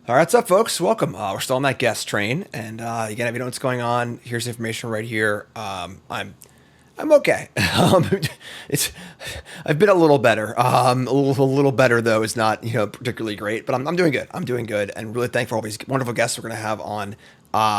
All right, what's up, folks? Welcome. We're still on that guest train, and again, if you know what's going on, here's the information right here. I'm okay. It's I've been a little better. A little better though is not particularly great, but I'm doing good. I'm doing good, and really thankful for all these wonderful guests we're gonna have on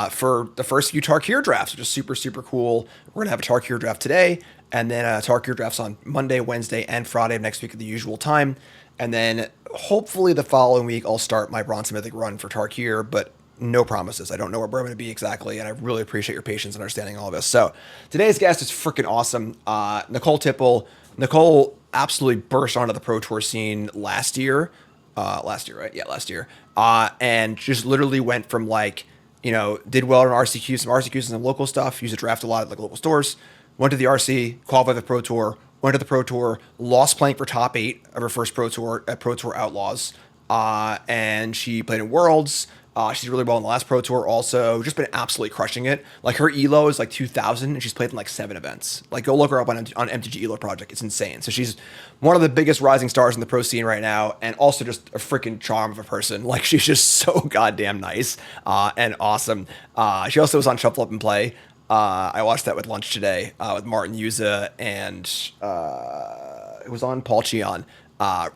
for the first few Tarkir drafts, which is super cool. We're gonna have a Tarkir draft today, and then Tarkir drafts on Monday, Wednesday, and Friday of next week at the usual time. And then hopefully the following week I'll start my Bronze Mythic run for Tarkir, but no promises. I don't know where I'm going to be exactly, and I really appreciate your patience and understanding all of this. So today's guest is freaking awesome. Nicole Tipple. Nicole absolutely burst onto the Pro Tour scene last year. Last year, right? Yeah, last year. And just literally went from did well in RCQ, some RCQs and some local stuff, used to draft a lot at like local stores, went to the RC, qualified for the Pro Tour, went to the Pro Tour, lost playing for top 8 of her first Pro Tour at Pro Tour Outlaws, and she played in Worlds. She's really well in the last Pro Tour also. Just been absolutely crushing it. Like her elo is like 2,000 and she's played in like 7 events. Like go look her up on MTG Elo Project. It's insane. So she's one of the biggest rising stars in the pro scene right now, and also just a freaking charm of a person. Like she's just so goddamn nice and awesome. She also was on Shuffle Up and Play. I watched that with lunch today with Martin Yuza, and it was on Paul Cheon.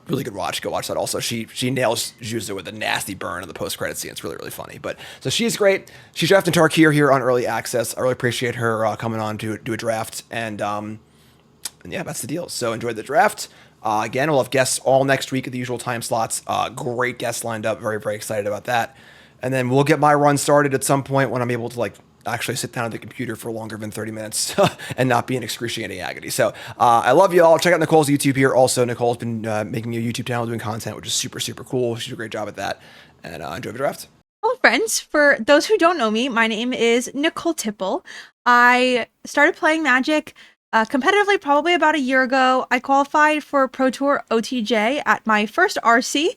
Really good watch. Go watch that also. She nails Juzo with a nasty burn in the post credit scene. It's really funny. But so she's great. She's drafting Tarkir here on early access. I really appreciate her coming on to do a draft, and yeah, that's the deal. So enjoy the draft. Again, we'll have guests all next week at the usual time slots. Great guests lined up. Very excited about that. And then we'll get my run started at some point when I'm able to actually sit down at the computer for longer than 30 minutes and not be in excruciating agony. So I love you all. Check out Nicole's YouTube here. Also, Nicole's been making a YouTube channel doing content, which is super cool. She did a great job at that. And enjoy the draft. Hello, friends. For those who don't know me, my name is Nicole Tipple. I started playing Magic competitively probably about a year ago. I qualified for Pro Tour OTJ at my first RC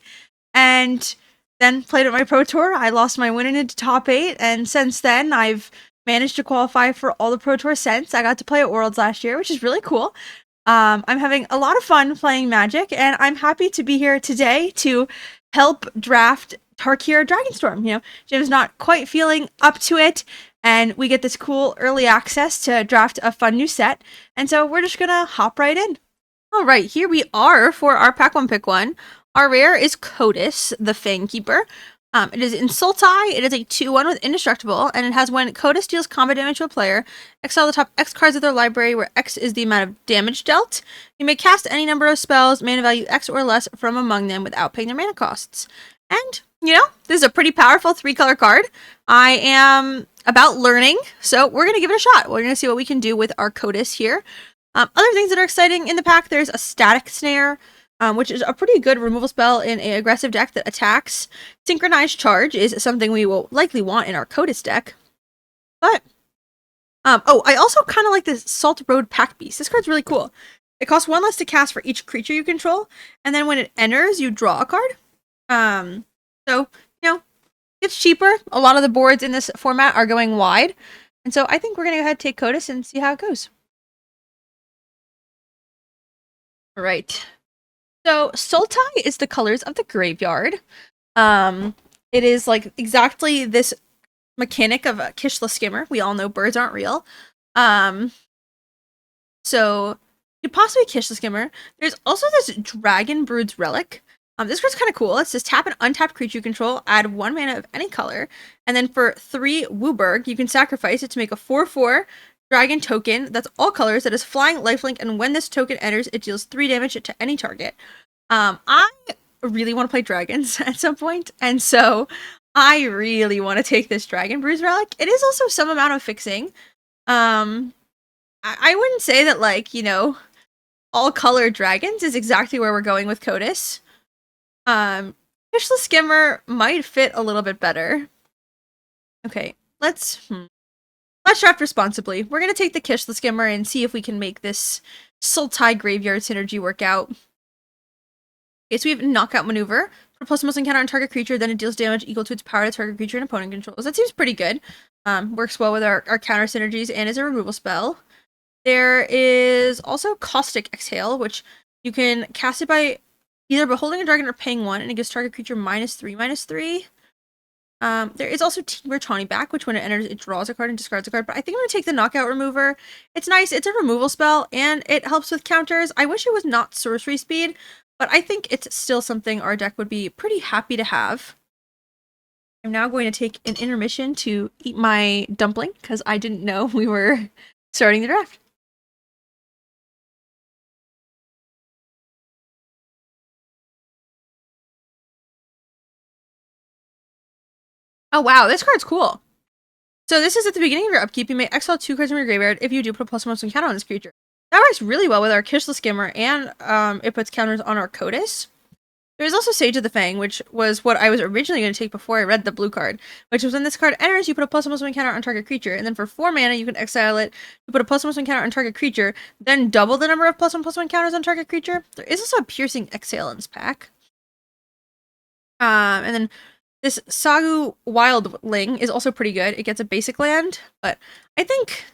and then played at my Pro Tour. I lost my win into top 8, and since then I've managed to qualify for all the Pro Tour since. I got to play at Worlds last year, which is really cool. I'm having a lot of fun playing Magic, and I'm happy to be here today to help draft Tarkir Dragonstorm. Jim's not quite feeling up to it, and we get this cool early access to draft a fun new set, and so we're just gonna hop right in. All right, here we are for our Pack 1 Pick 1. Our rare is Codis, the Fangkeeper. It is in Sultai. It is a 2/1 with Indestructible, and it has when Codis deals combat damage to a player, exile the top X cards of their library, where X is the amount of damage dealt. You may cast any number of spells, mana value X or less, from among them without paying their mana costs. And, this is a pretty powerful 3-color card. I am about learning, so we're going to give it a shot. We're going to see what we can do with our Codis here. Other things that are exciting in the pack, there's a Static Snare, which is a pretty good removal spell in an aggressive deck that attacks. Synchronized Charge is something we will likely want in our Codis deck. But, I also kind of like this Salt Road Pack Beast. This card's really cool. It costs 1 less to cast for each creature you control, and then when it enters, you draw a card. So, it's cheaper. A lot of the boards in this format are going wide, and so I think we're going to go ahead and take Codis and see how it goes. All right. So, Sultai is the colors of the graveyard. It is like exactly this mechanic of a Kishla Skimmer. We all know birds aren't real. So you could possibly Kishla Skimmer. There's also this Dragon Brood's Relic. This card's kind of cool. It says tap an untapped creature you control, add 1 mana of any color, and then for 3 Wooburg, you can sacrifice it to make a 4/4 dragon token that's all colors, that is flying, lifelink, and when this token enters, it deals 3 damage to any target. I really want to play dragons at some point, and so I really want to take this Dragon Bruise Relic. It is also some amount of fixing. I wouldn't say that, all color dragons is exactly where we're going with Codis. Kishla Skimmer might fit a little bit better. Okay, let's draft responsibly. We're gonna take the Kishla Skimmer and see if we can make this Sultai Graveyard synergy work out. Okay, so we have Knockout Maneuver. For plus most encounter on target creature, then it deals damage equal to its power to target creature and opponent controls. That seems pretty good. Works well with our counter synergies and is a removal spell. There is also Caustic Exhale, which you can cast it by either beholding a dragon or paying 1, and it gives target creature -3/-3. There is also Team Tawny back, which when it enters, it draws a card and discards a card. But I think I'm going to take the Knockout Remover. It's nice. It's a removal spell, and it helps with counters. I wish it was not sorcery speed, but I think it's still something our deck would be pretty happy to have. I'm now going to take an intermission to eat my dumpling, because I didn't know we were starting the draft. Oh wow, this card's cool. So this is at the beginning of your upkeep. You may exile 2 cards from your graveyard. If you do, put a +1/+1 counter on this creature. That works really well with our Kishle Skimmer, and it puts counters on our Kotis. There's also Sage of the Fang, which was what I was originally going to take before I read the blue card, which was when this card enters, you put a +1/+1 counter on target creature, and then for 4 mana, you can exile it, you put a +1/+1 counter on target creature, then double the number of +1/+1 counters on target creature. There is also a Piercing Exhale in this pack. And then this Sagu Wildling is also pretty good. It gets a basic land, but I think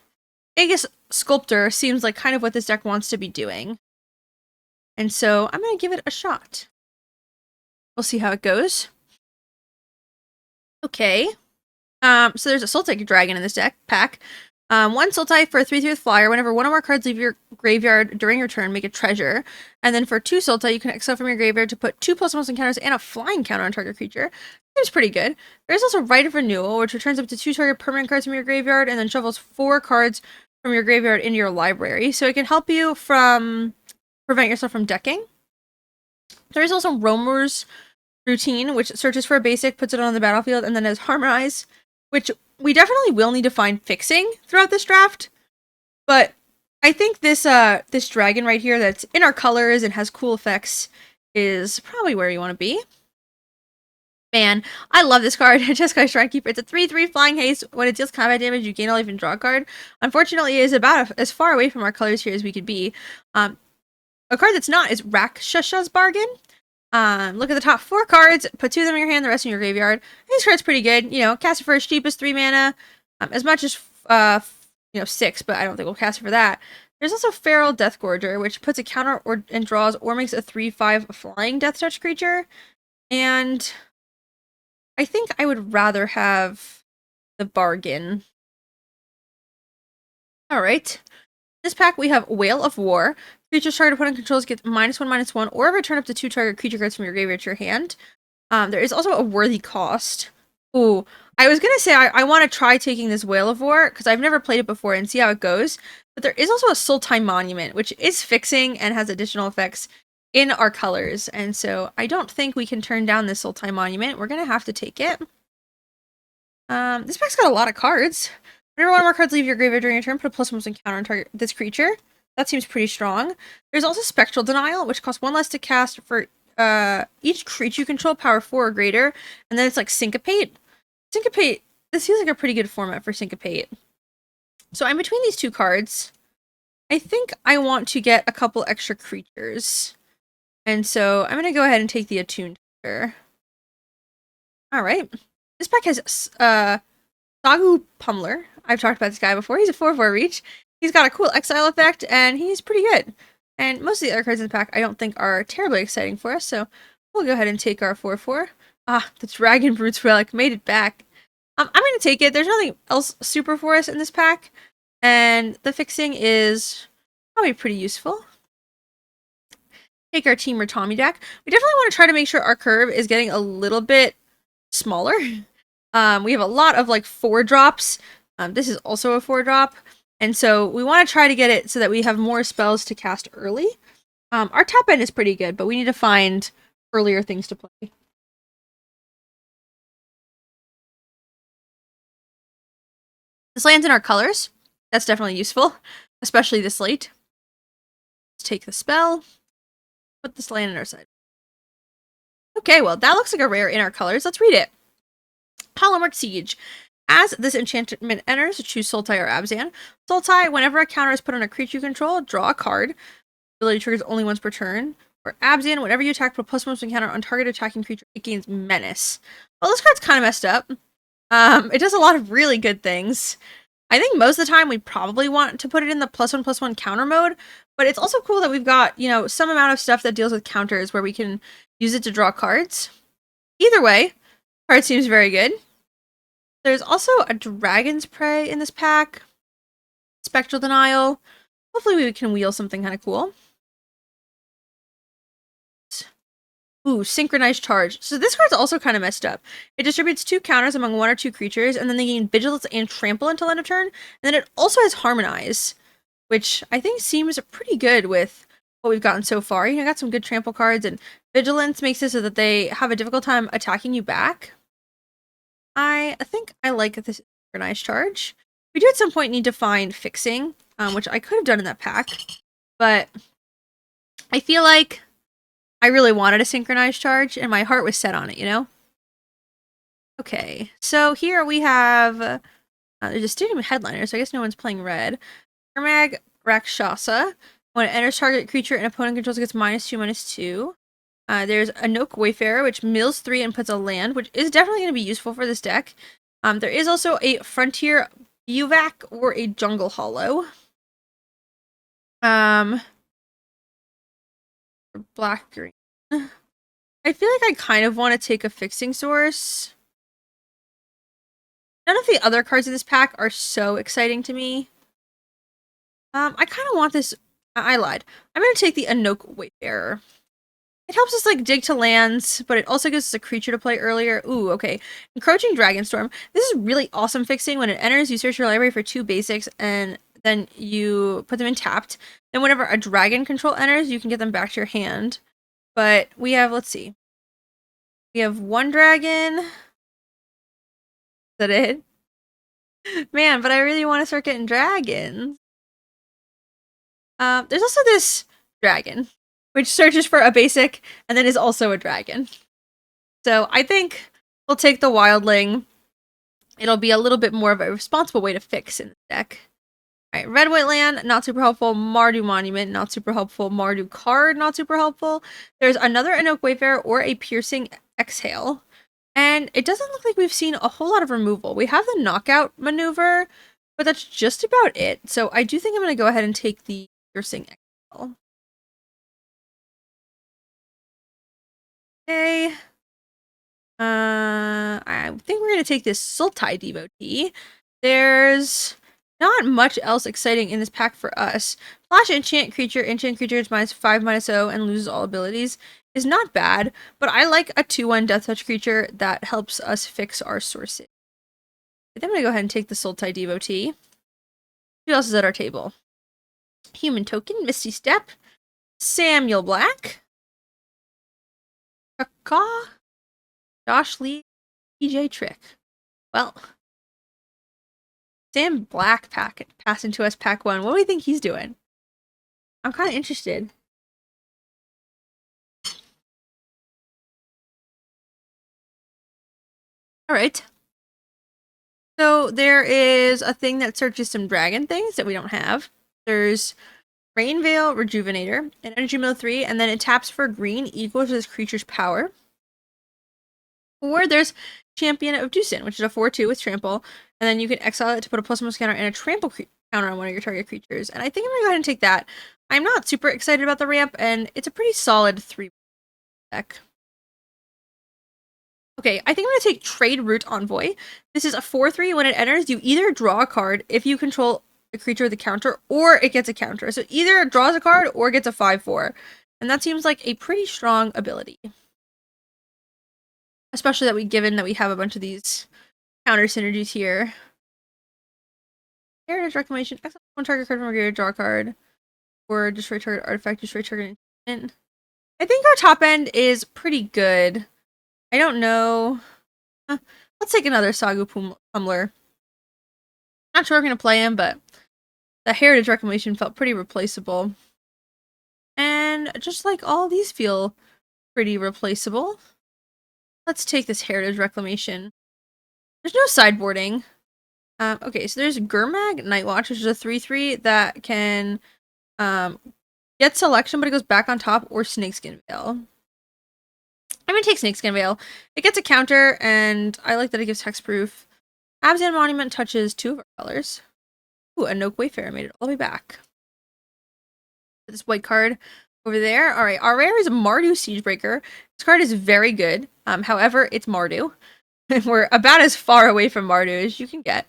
Aegis Sculptor seems like kind of what this deck wants to be doing. And so I'm going to give it a shot. We'll see how it goes. Okay. So there's a Sultai Dragon in this deck pack. 1 Sultai for a 3/3 with Flyer. Whenever one of our cards leave your graveyard during your turn, make a treasure. And then for 2 Sultai, you can exile from your graveyard to put 2 +1/+1 counters and a flying counter on target creature. Seems pretty good. There's also Rite of Renewal, which returns up to 2 target permanent cards from your graveyard and then shuffles 4 cards from your graveyard into your library. So it can help you from prevent yourself from decking. There is also Roamer's Routine, which searches for a basic, puts it on the battlefield, and then has Harmonize, which we definitely will need to find fixing throughout this draft. But I think this this dragon right here that's in our colors and has cool effects is probably where you want to be. Man, I love this card. Jeskai Shrinekeeper. It's a 3/3 flying haste. When it deals combat damage, you gain a life and draw a card. Unfortunately, it is about as far away from our colors here as we could be. A card that's not is Rakshasha's Bargain. Look at the top 4 cards, put 2 of them in your hand, the rest in your graveyard. This card's pretty good. You know, cast it for as cheap as 3 mana. As much as, 6, but I don't think we'll cast it for that. There's also Feral Deathgorger, which puts a counter and draws or makes a 3/5 flying Death Touch creature. And I think I would rather have the Bargain. Alright. This pack, we have Whale of War. Creatures target opponent controls get -1/-1, or return up to 2 target creature cards from your graveyard to your hand. There is also a Worthy Cost. Ooh, I was gonna say I want to try taking this Whale of War, because I've never played it before, and see how it goes. But there is also a Sultai Monument, which is fixing and has additional effects in our colors. And so I don't think we can turn down this Sultai Monument. We're gonna have to take it. This pack's got a lot of cards. Whenever one of our cards leave your graveyard during your turn, put a +1/+1 counter on target this creature. That seems pretty strong. There's also Spectral Denial, which costs 1 less to cast for each creature you control, power 4 or greater. And then it's like Syncopate. Syncopate, this feels like a pretty good format for Syncopate. So I'm between these 2 cards. I think I want to get a couple extra creatures. And so I'm going to go ahead and take the Attuned Hunter. Alright. This pack has Sagu Pummeler. I've talked about this guy before. He's a 4/4 reach. He's got a cool exile effect, and he's pretty good. And most of the other cards in the pack I don't think are terribly exciting for us, so we'll go ahead and take our 4/4. Ah, the Dragon Brutes Relic made it back. I'm going to take it. There's nothing else super for us in this pack, and the fixing is probably pretty useful. Take our Team Tommy deck. We definitely want to try to make sure our curve is getting a little bit smaller. We have a lot of like 4-drops. This is also a 4-drop. And so we want to try to get it so that we have more spells to cast early. Our top end is pretty good, but we need to find earlier things to play. This lands in our colors. That's definitely useful, especially this late. Let's take the spell. Put this land in our side. Okay, well, that looks like a rare in our colors. Let's read it. Polymorph Siege. As this enchantment enters, choose Sultai or Abzan. Sultai, whenever a counter is put on a creature you control, draw a card. Ability triggers only once per turn. Or Abzan, whenever you attack, put a +1 counter on target attacking creature, it gains Menace. Well, this card's kind of messed up. It does a lot of really good things. I think most of the time we probably want to put it in the +1/+1 counter mode, but it's also cool that we've got, some amount of stuff that deals with counters where we can use it to draw cards. Either way, card seems very good. There's also a Dragon's Prey in this pack. Spectral Denial. Hopefully we can wheel something kind of cool. Ooh, Synchronized Charge. So this card's also kind of messed up. It distributes 2 counters among 1 or 2 creatures, and then they gain Vigilance and Trample until end of turn. And then it also has Harmonize, which I think seems pretty good with what we've gotten so far. You know, got some good Trample cards, and Vigilance makes it so that they have a difficult time attacking you back. I think I like this Synchronized Charge. We do at some point need to find Fixing, which I could have done in that pack, but I feel like I really wanted a Synchronized Charge, and my heart was set on it, you know? Okay, so here we have there's a Stadium Headliner, so I guess no one's playing red. Ermag Rakshasa. When it enters target creature and opponent controls, it gets -2/-2. There's a Nook Wayfarer, which mills 3 and puts a land, which is definitely going to be useful for this deck. There is also a Frontier Bivouac or a Jungle Hollow. Black green. I feel like I kind of want to take a Fixing Source. None of the other cards in this pack are so exciting to me. I kind of want this. I lied. I'm going to take the Anok Wayfarer. It helps us like dig to lands, but it also gives us a creature to play earlier. Ooh, okay. Encroaching Dragonstorm. This is really awesome fixing. When it enters, you search your library for 2 basics, and then you put them in tapped. Then whenever a dragon control enters, you can get them back to your hand. But we have, let's see. We have 1 dragon. Is that it? Man, but I really want to start getting dragons. There's also this dragon, which searches for a basic and then is also a dragon. So I think we'll take the Wildling. It'll be a little bit more of a responsible way to fix in the deck. Alright, Red White Land, not super helpful. Mardu Monument, not super helpful. Mardu Card, not super helpful. There's another Anok Wayfarer or a Piercing Exhale. And it doesn't look like we've seen a whole lot of removal. We have the Knockout Maneuver, but that's just about it. So I do think I'm going to go ahead and take the Piercing Exhale. Okay. I think we're going to take this Sultai Devotee. There's not much else exciting in this pack for us. Flash enchant creature is -5/-0 and loses all abilities is not bad, but I like a 2/1 Death Touch creature that helps us fix our sources. I think I'm going to go ahead and take the Sultai Devotee. Who else is at our table? Human Token, Misty Step, Samuel Black, Kaka, Josh Lee, PJ Trick. Well, Sam Black passed into us pack 1. What do we think he's doing? I'm kind of interested. Alright. So there is a thing that searches some dragon things that we don't have. There's Rainveil Rejuvenator, an energy mill 3, and then it taps for green equals this creature's power. Or there's Champion of Dusin, which is a 4/2 with trample, and then you can exile it to put a +1 counter and a trample counter on one of your target creatures. And I think I'm gonna go ahead and take that. I'm not super excited about the ramp, and it's a pretty solid 3 deck. Okay, I think I'm gonna take Trade Route Envoy. This is a 4/3. When it enters, you either draw a card if you control a creature with a counter, or it gets a counter. So either it draws a card or gets a 5/4. And that seems like a pretty strong ability. Especially given that we have a bunch of these counter synergies here. Heritage Reclamation, exile 1 target card from a graveyard, draw a card. Or destroy target artifact, destroy target enchantment. I think our top end is pretty good. I don't know. Let's take another Sagu Pummeler. Not sure we're going to play him, but the Heritage Reclamation felt pretty replaceable. And just like all these feel pretty replaceable. Let's take this Heritage Reclamation. There's no sideboarding. Okay, so there's Gurmag Nightwatch, which is a 3/3 that can get selection, but it goes back on top, or Snakeskin Veil. I'm gonna take Snakeskin Veil. It gets a counter, and I like that it gives hexproof. Abzan Monument touches 2 of our colors. Ooh, a Nook Wayfarer made it all the way back. This white card over there. Alright, our rare is Mardu Siegebreaker. This card is very good. However, it's Mardu. We're about as far away from Mardu as you can get.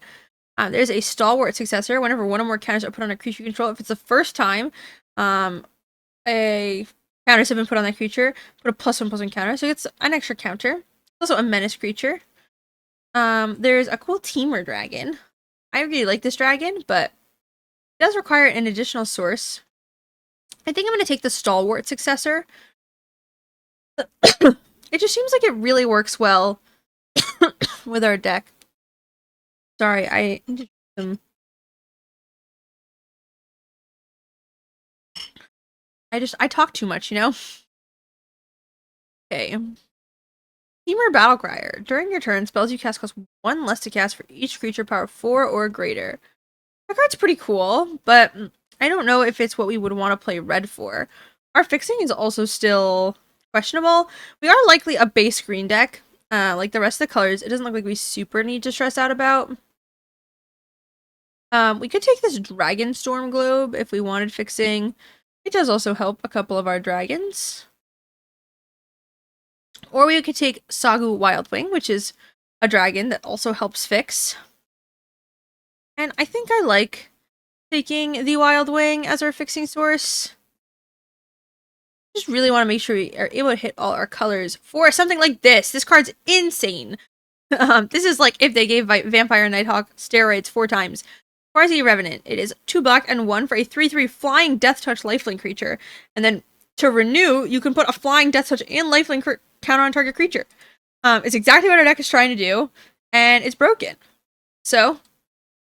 There's a stalwart successor. Whenever one or more counters are put on a creature you control, if it's the first time a counters have been put on that creature, put a +1/+1 counter, so it's an extra counter. It's also a menace creature. There's a cool Teamer dragon. I really like this dragon, but it does require an additional source. I think I'm going to take the stalwart successor. It just seems like it really works well with our deck. Sorry, I need to do some. I talk too much, you know? Okay. Teamer Battlecryer. During your turn, spells you cast cost 1 less to cast for each creature power 4 or greater. That card's pretty cool, but I don't know if it's what we would want to play red for. Our fixing is also still questionable. We are likely a base green deck. Like the rest of the colors, it doesn't look like we super need to stress out about. We could take this Dragonstorm Globe if we wanted fixing. It does also help a couple of our dragons. Or we could take Sagu Wildwing, which is a dragon that also helps fix. And I think I like taking the Wildwing as our fixing source. Just really want to make sure we are able to hit all our colors for something like this. This card's insane. This is like if they gave Vampire Nighthawk steroids 4 times. Farsi Revenant. It is 2 black and 1 for a 3/3 flying Death Touch lifelink creature. And then to renew, you can put a flying Death Touch and lifelink counter on target creature. It's exactly what our deck is trying to do, and it's broken. So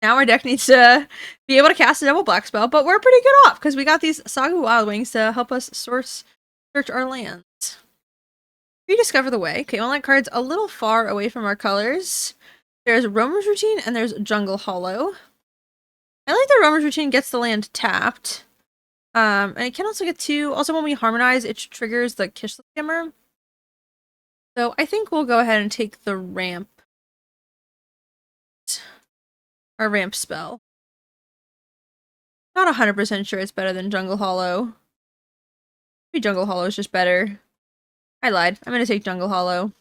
now our deck needs to be able to cast a double black spell, but we're pretty good off because we got these Sagu Wildwings to help us search our lands. Rediscover the Way. Okay, that card's a little far away from our colors. There's Roamer's Routine and there's Jungle Hollow. I like that Roamer's Routine gets the land tapped. And it can also get 2. Also, when we harmonize, it triggers the Kishla Skimmer. So I think we'll go ahead and take the ramp. Our ramp spell. Not 100% sure it's better than Jungle Hollow. Maybe Jungle Hollow is just better. I lied. I'm going to take Jungle Hollow.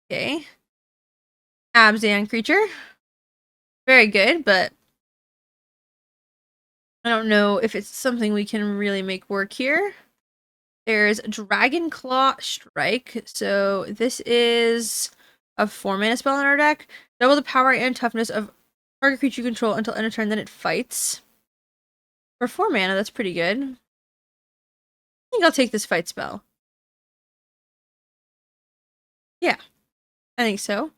Okay. Abzan creature. Very good, but I don't know if it's something we can really make work here. There's Dragon Claw Strike. So this is a 4-mana spell in our deck. Double the power and toughness of target creature you control until end of turn, then it fights. For 4 mana, that's pretty good. I think I'll take this fight spell. Yeah, I think so.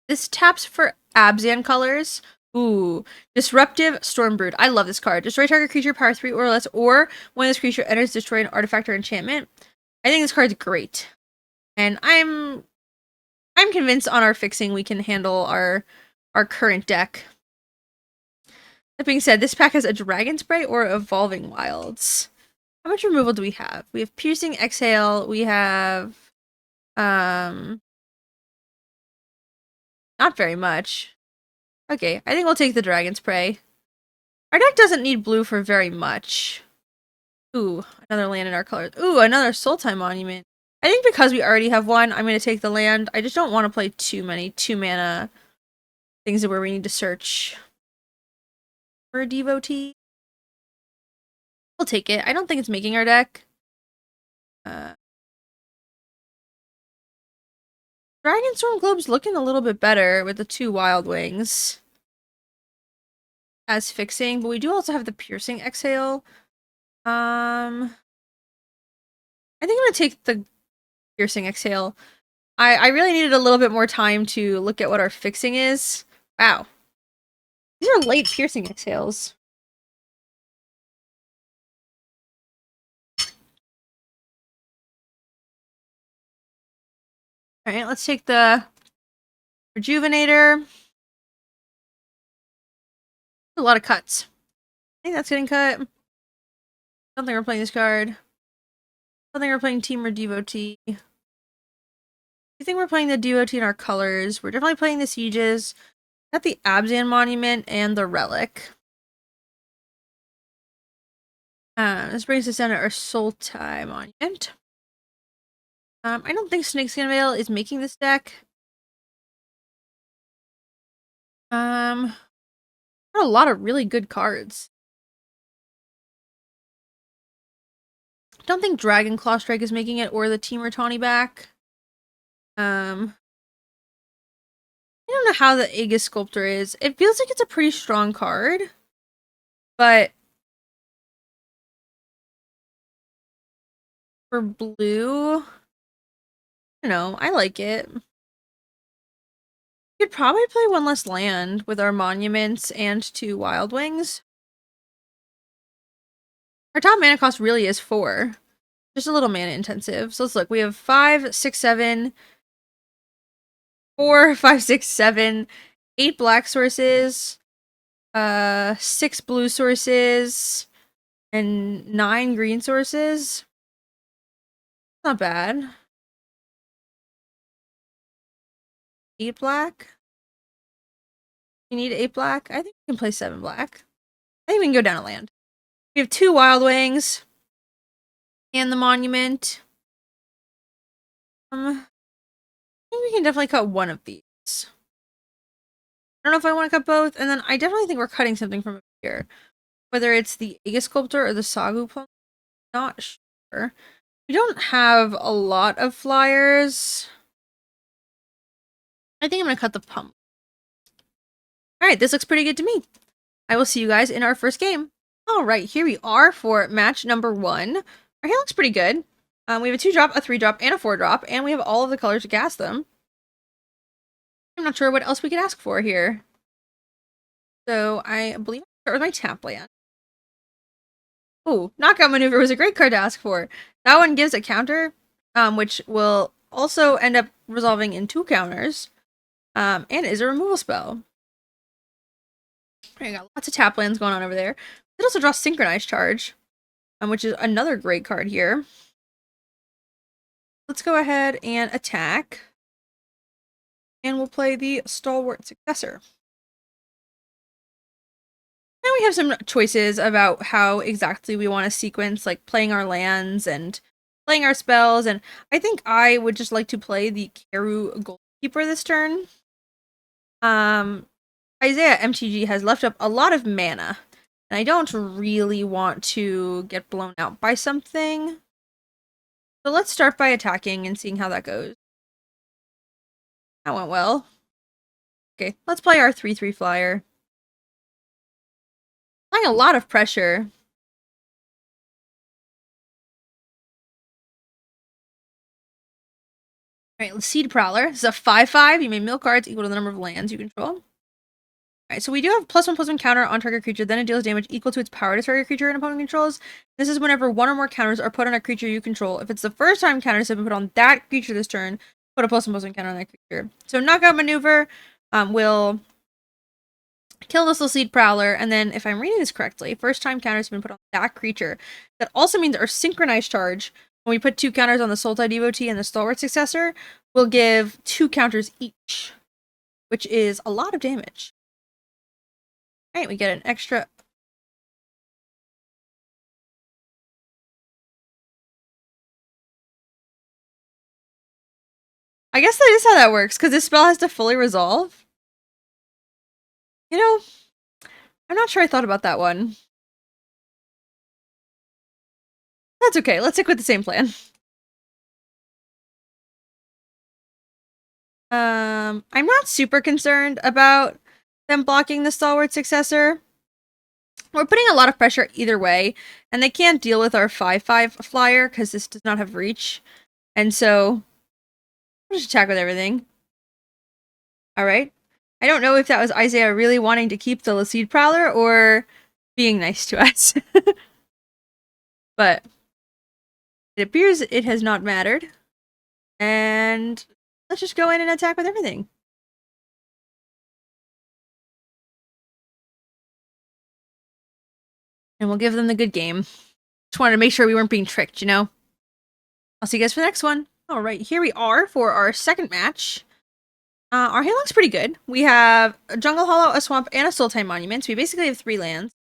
This taps for Abzan colors. Ooh, Disruptive Stormbrood. I love this card. Destroy target creature power 3 or less, or when this creature enters, destroy an artifact or enchantment. I think this card's great. And I'm convinced on our fixing we can handle our current deck. That being said, this pack has a Dragon Spray or Evolving Wilds. How much removal do we have? We have Piercing Exhale. We have not very much. Okay, I think we'll take the Dragon Spray. Our deck doesn't need blue for very much. Ooh, another land in our colors. Ooh, another Sultai Monument. I think because we already have one, I'm going to take the land. I just don't want to play too many 2-mana things where we need to search for a devotee. We'll take it. I don't think it's making our deck. Dragonstorm Globe's looking a little bit better with the 2 Wild Wings as fixing, but we do also have the Piercing Exhale. I think I'm going to take the Piercing Exhale. I really needed a little bit more time to look at what our fixing is. Wow. These are late Piercing Exhales. Alright, let's take the Rejuvenator. A lot of cuts. I think that's getting cut. I don't think we're playing this card. I don't think we're playing Team or Devotee. I think we're playing the Devotee in our colors. We're definitely playing the Sieges. Got the Abzan Monument and the Relic. This brings us down to our Sultai Monument. I don't think Snakeskin Veil is making this deck. Got a lot of really good cards. Don't think Dragon Claw Strike is making it, or the Teamer Tawny back. I don't know how the Aegis Sculptor is. It feels like it's a pretty strong card, but for blue, I don't know. I like it. Could probably play one less land with our monuments and 2 Wild Wings. Our top mana cost really is 4. Just a little mana intensive. So let's look. We have 5, 6, 7, 4, 5, 6, 7, 8 black sources, 6 blue sources, and 9 green sources. Not bad. 8 black. You need 8 black? I think we can play 7 black. I think we can go down a land. We have 2 Wild Wings. And the Monument. I think we can definitely cut one of these. I don't know if I want to cut both. And then I definitely think we're cutting something from here. Whether it's the Aegis Sculptor or the Sagu Plum. Not sure. We don't have a lot of flyers. I think I'm going to cut the pump. Alright, this looks pretty good to me. I will see you guys in our first game. Alright, here we are for match number 1. Our hand looks pretty good. We have a 2-drop, a 3-drop, and a 4-drop, and we have all of the colors to cast them. I'm not sure what else we could ask for here. So I believe I'll start with my tap land. Ooh, Knockout Maneuver was a great card to ask for. That one gives a counter, which will also end up resolving in 2 counters, and is a removal spell. We got lots of tap lands going on over there. It also draws Synchronized Charge, which is another great card here. Let's go ahead and attack. And we'll play the Stalwart Successor. Now we have some choices about how exactly we want to sequence, like playing our lands and playing our spells. And I think I would just like to play the Keru Goalkeeper this turn. Isaiah MTG has left up a lot of mana, and I don't really want to get blown out by something. So let's start by attacking and seeing how that goes. That went well. Okay, let's play our 3/3 flyer. Applying a lot of pressure. Alright, Seed Prowler. This is a 5/5. You may mill cards equal to the number of lands you control. Alright, so we do have +1/+1 counter on target creature, then it deals damage equal to its power to target creature an opponent controls. This is whenever 1 or more counters are put on a creature you control. If it's the first time counters have been put on that creature this turn, put a +1/+1 counter on that creature. So Knockout Maneuver will kill this little Seed Prowler, and then if I'm reading this correctly, first time counters have been put on that creature. That also means our Synchronized Charge, when we put 2 counters on the Sultai Devotee and the Stalwart Successor, will give 2 counters each, which is a lot of damage. Alright, we get an extra... I guess that is how that works, because this spell has to fully resolve. You know, I'm not sure I thought about that one. That's okay, let's stick with the same plan. I'm not super concerned about them blocking the Stalwart Successor. We're putting a lot of pressure either way, and they can't deal with our 5/5 flyer because this does not have reach. And so, I'll just attack with everything. Alright. I don't know if that was Isaiah really wanting to keep the Seed Prowler or being nice to us. But it appears it has not mattered. And let's just go in and attack with everything. And we'll give them the good game. Just wanted to make sure we weren't being tricked, you know? I'll see you guys for the next one. Alright, here we are for our second match. Our hand looks pretty good. We have a Jungle Hollow, a Swamp, and a Sultai Monument. So we basically have 3 lands.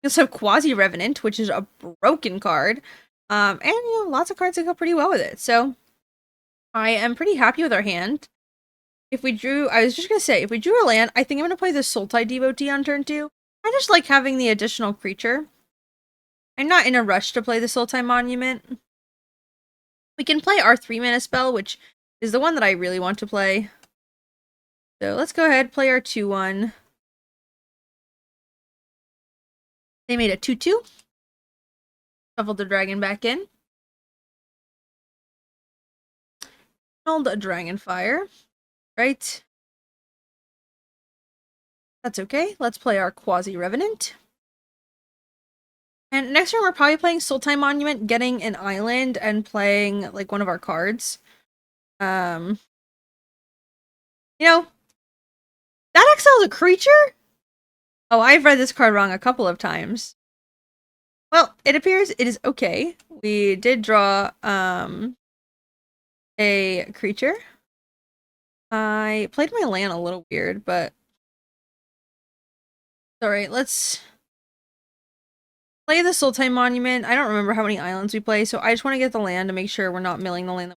We also have Quasi-Revenant, which is a broken card. And, you know, lots of cards that go pretty well with it. So, I am pretty happy with our hand. If we drew, I was just gonna say, if we drew a land, I think I'm gonna play the Sultai Devotee on turn 2. I just like having the additional creature. I'm not in a rush to play the Sultai Monument. We can play our 3-mana spell, which is the one that I really want to play. So let's go ahead, play our 2-1. They made a 2-2. Shuffled the dragon back in. Called a Dragonfire. Right. That's okay. Let's play our Quasi-Revenant. And next turn, we're probably playing Sultai Monument, getting an island, and playing, like, one of our cards. You know, that exiles a creature? Oh, I've read this card wrong a couple of times. Well, it appears it is okay. We did draw, a creature. I played my land a little weird, but... Alright, let's play the Sultai Monument. I don't remember how many islands we play, so I just want to get the land to make sure we're not milling the land.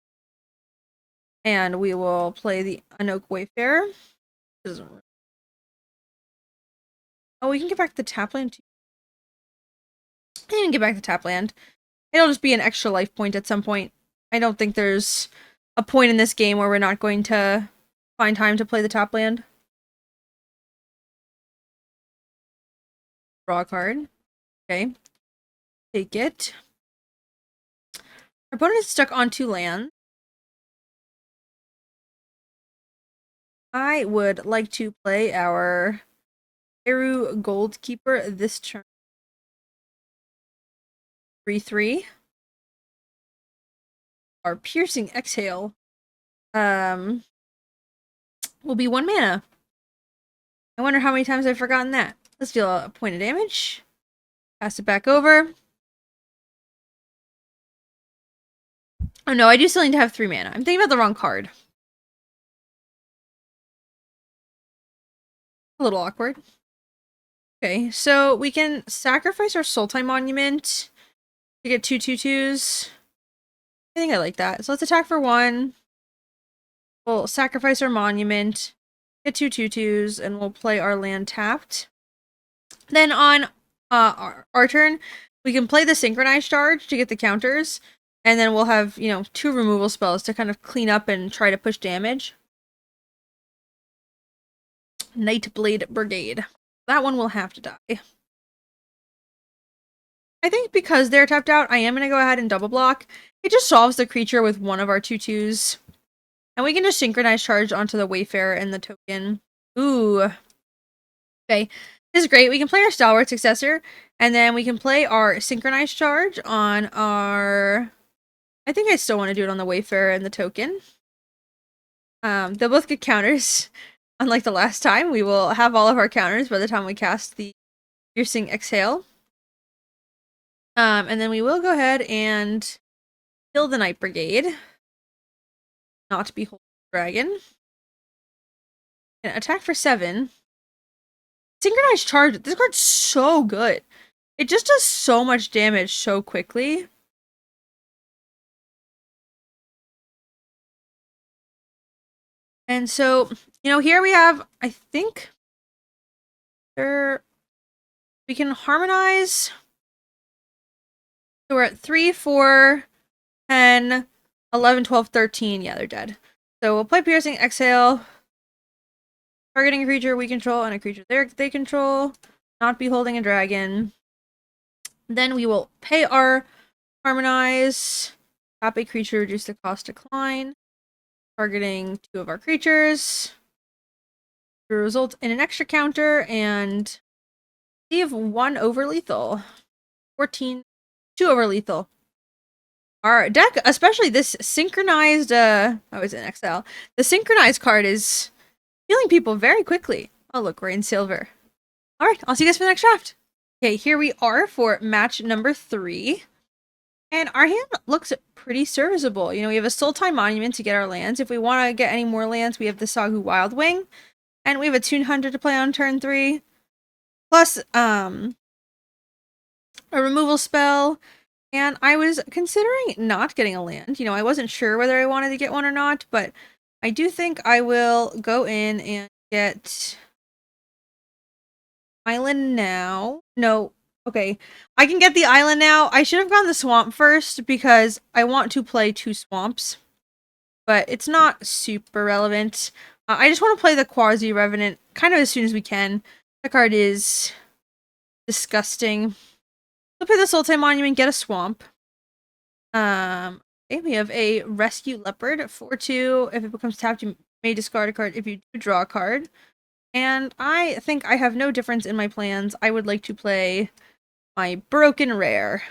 And we will play the Unoak Wayfarer. Oh, we can get back the tap land too. I didn't get back the tap land. It'll just be an extra life point at some point. I don't think there's a point in this game where we're not going to find time to play the tap land. Draw a card. Okay. Take it. Our opponent is stuck on 2 lands. I would like to play our Eru Goldkeeper this turn. 3/3. Our Piercing Exhale will be 1 mana. I wonder how many times I've forgotten that. Let's deal a point of damage. Pass it back over. Oh no, I do still need to have 3 mana. I'm thinking about the wrong card. A little awkward. Okay, so we can sacrifice our Sultai Monument to get 2 2/2s. I think I like that. So let's attack for 1. We'll sacrifice our Monument, get 2 2/2s, and we'll play our land tapped. Then on our turn, we can play the Synchronized Charge to get the counters, and then we'll have, 2 removal spells to kind of clean up and try to push damage. Nightblade Brigade. That one will have to die. I think because they're tapped out, I am going to go ahead and double block. It just solves the creature with one of our 2/2s. And we can just Synchronize Charge onto the Wayfarer and the token. Ooh. Okay. This is great. We can play our Stalwart Successor, and then we can play our Synchronized Charge on our... I think I still want to do it on the Wayfarer and the token. They'll both get counters. Unlike the last time, we will have all of our counters by the time we cast the Piercing Exhale. And then we will go ahead and kill the Night Brigade. Not behold the dragon. And attack for 7. Synchronized Charge. This card's so good. It just does so much damage so quickly. And so, here we have, I think, we can harmonize. So we're at 3, 4, 10, 11, 12, 13. Yeah, they're dead. So we'll play Piercing Exhale. Targeting a creature we control and a creature they control. Not beholding a dragon. Then we will pay our Harmonize. Tap a creature, reduce the cost decline. Targeting 2 of our creatures. It will result in an extra counter and leave 1 over lethal. 14, 2 over lethal. Our deck, especially this synchronized, it's an XL. The synchronized card is healing people very quickly. Oh, look, we're in silver. All right, I'll see you guys for the next draft. Okay, here we are for match number 3. And our hand looks pretty serviceable. We have a Sultai Monument to get our lands. If we want to get any more lands, we have the Sagu Wildwing. And we have a Toon Hunter to play on turn 3. Plus, a removal spell. And I was considering not getting a land. You know, I wasn't sure whether I wanted to get one or not, but I do think I will go in and get island now. No, okay. I can get the island now. I should have gone the swamp first because I want to play 2 swamps, but it's not super relevant. I just want to play the Quasi Revenant kind of as soon as we can. The card is disgusting. We'll play the Sultai Monument, get a swamp. Okay, we have a Rescue Leopard, 4/2. If it becomes tapped, you may discard a card if you do draw a card. And I think I have no difference in my plans. I would like to play my Broken Rare.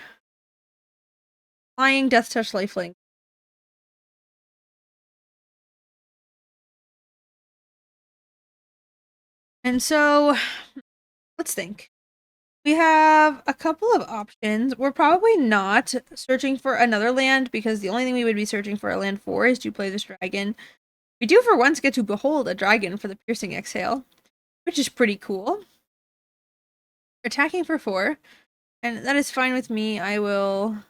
Flying Death Touch Lifelink. And so, let's think. We have a couple of options. We're probably not searching for another land because the only thing we would be searching for a land for is to play this dragon. We do for once get to behold a dragon for the Piercing Exhale, which is pretty cool. Attacking for 4, and that is fine with me. I could